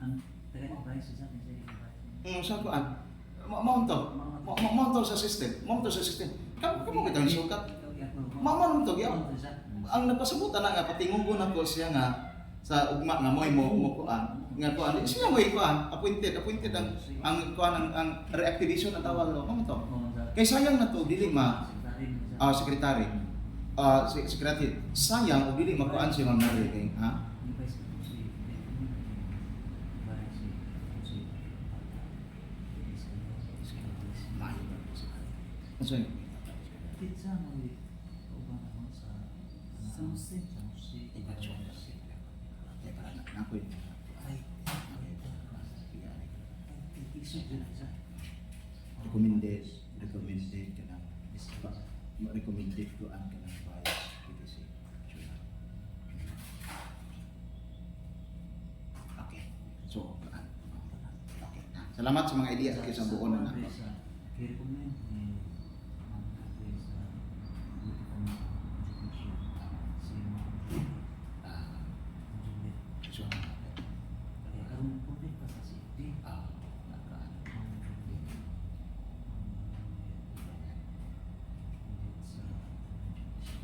Ang taga price sa ni
Sa kuan. Mo to sa system. Mo to sa system. Kamo kita ni sukat. Mama to gyud. Ang nagpasabutan na nga patingugon ako siya nga sa ugma nga moy mo kuan nga kuan siya moy kuan appointed ang kuan ang reactivation ang tawag lo mo to kay sayang na to dili secretary secretary sayang og dili makuan si Ma'am Nari kay ha so
Pizza mo uban ako sa
Samusi.
ako
Ay, Isip din isa.
recommended ka na recommended ko ang kanang bias PTC. Okay. So, okay. Salamat sa mga idea kay sa buo na nako.
I-recommend ni sa education si
So,
kaya karon po din pa sa city.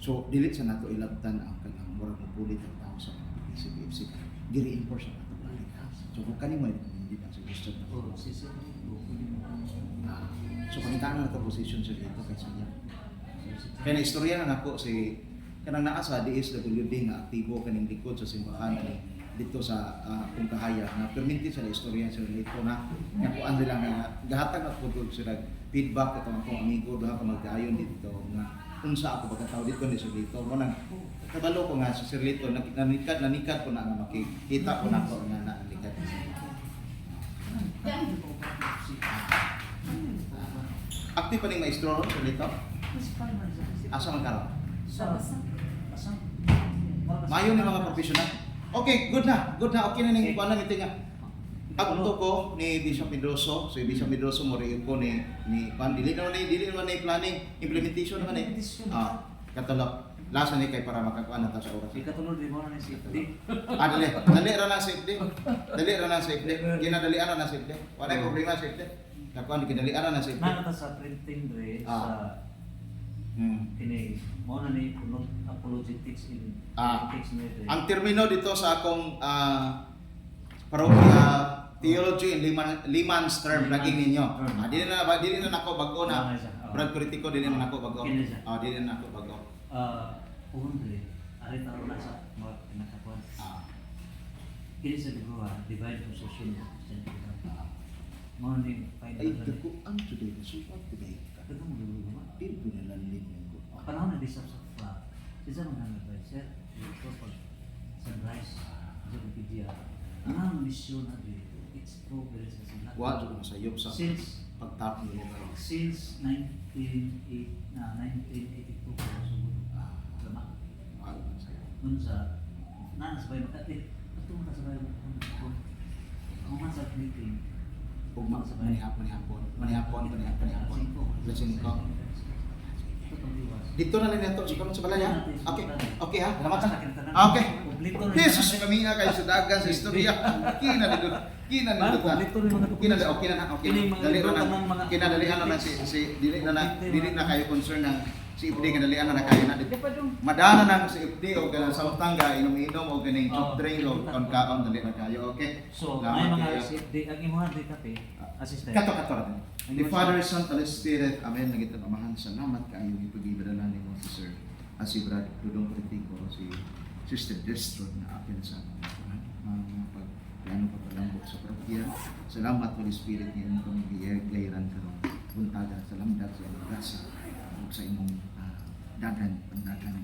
so dili sa nato ilabtan ang kanang murag mapulit ang tao sa mga PCBFC gi-reinforce ang ato balik. So kung kani mo hindi ang suggestion na
Oh, si Sir, pwede mo
so pangitaan na ito position sa dito kay Sanya. Kaya na istorya na nako si kanang naa sa DSWD nga aktibo kaning likod sa simbahan ani dito sa Pungkahaya na perminti sa istorya sa dito na kuan sila nga gahatag at pudlog sila feedback atong akong amigo duha ka magkaayon dito nga unsa ako pagkatao dito ni Sir Lito mo nang kabalo ko nga si Sir Lito nanikat ko na nga makikita ko na ko nga nanikat active pa ning maestro Sir Lito asa man karon mayo ni mga professional. Okay, good na, okay na ning kuan na meeting nga. Pagto ko ni Bishop Pedroso, so Bishop Pedroso mo rin ko ni kuan dili naman ni planning, implementation naman ni. Katulog. Lasa ni kay para makakuan ta sa oras.
Ikatulod di mo na si Safety.
Dali ra na safety. Ginadalian na safety. Wala problema safety. Kakuan kinadalian na safety.
Nana sa printing dre sa kini mo na ni apologetics in ethics method.
Ang termino dito sa akong parokya theology in layman's term laging ninyo. Dili na nako bago na. Brad politiko dili na nako bago. Dili na nako bago.
Undre, ari taro na sa mga pinakakuan. Kini sa libro divide possession mo ni
Ay,
final na.
dako ang today, supat today.
Ito mo libro mo.
Dili ko nalalim ko.
Panahon na di sa sofa. Isa man ang advisor, ito pag sunrise, sa Wikipedia. Ang mission na dito, it's progress sa sila.
Wa jud ko masayop sa
Since
pagtap ni Lito.
since 1982 ko sugod. Lama. Nun sa nanas bay makati. Ito na sa bay mo. Ang man sa meeting.
Ug manihapon. Lasing ko. Dito na lang nato si sa balaya. Okay ha. Salamat ha. Okay. Jesus kami nga kayo sa dagan sa istorya. Kina dito. Okay na. Kinadalian na si dili na kayo concern ng si FD kinadalian na kayo na dito. Madana nang si FD o ganang sautangga inom-inom o ganing soft drink o kaon dali na kayo. Okay.
So, may mga safety ang imuhan di kape assistant.
Kato. The Father, Son, Holy Spirit. Amen. Nagitang amahan. Salamat kayo. Ipag-ibadalan ni mo si Sir. Si Brad Dudong Politico, si Sister Destro na apel sa mga pagplano pagpalambot sa parokya. Salamat Holy Spirit niyo mo kami gayran karong buntaga. Salamat sa imong grasa ug sa imong dagan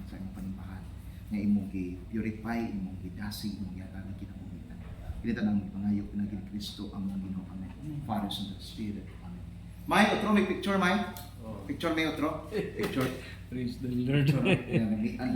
sa imong panimbahan. Nga imong gi-purify, imong gi-dasig, imong yatag ang kinabuhian. Kinita nang pangayo na kini Kristo ang mga Ginoo. Amen. Father, Son, Holy Spirit. Amen. May otro, may picture, may? Picture, may otro? Picture.
Praise the Lord.
Picture. Yan,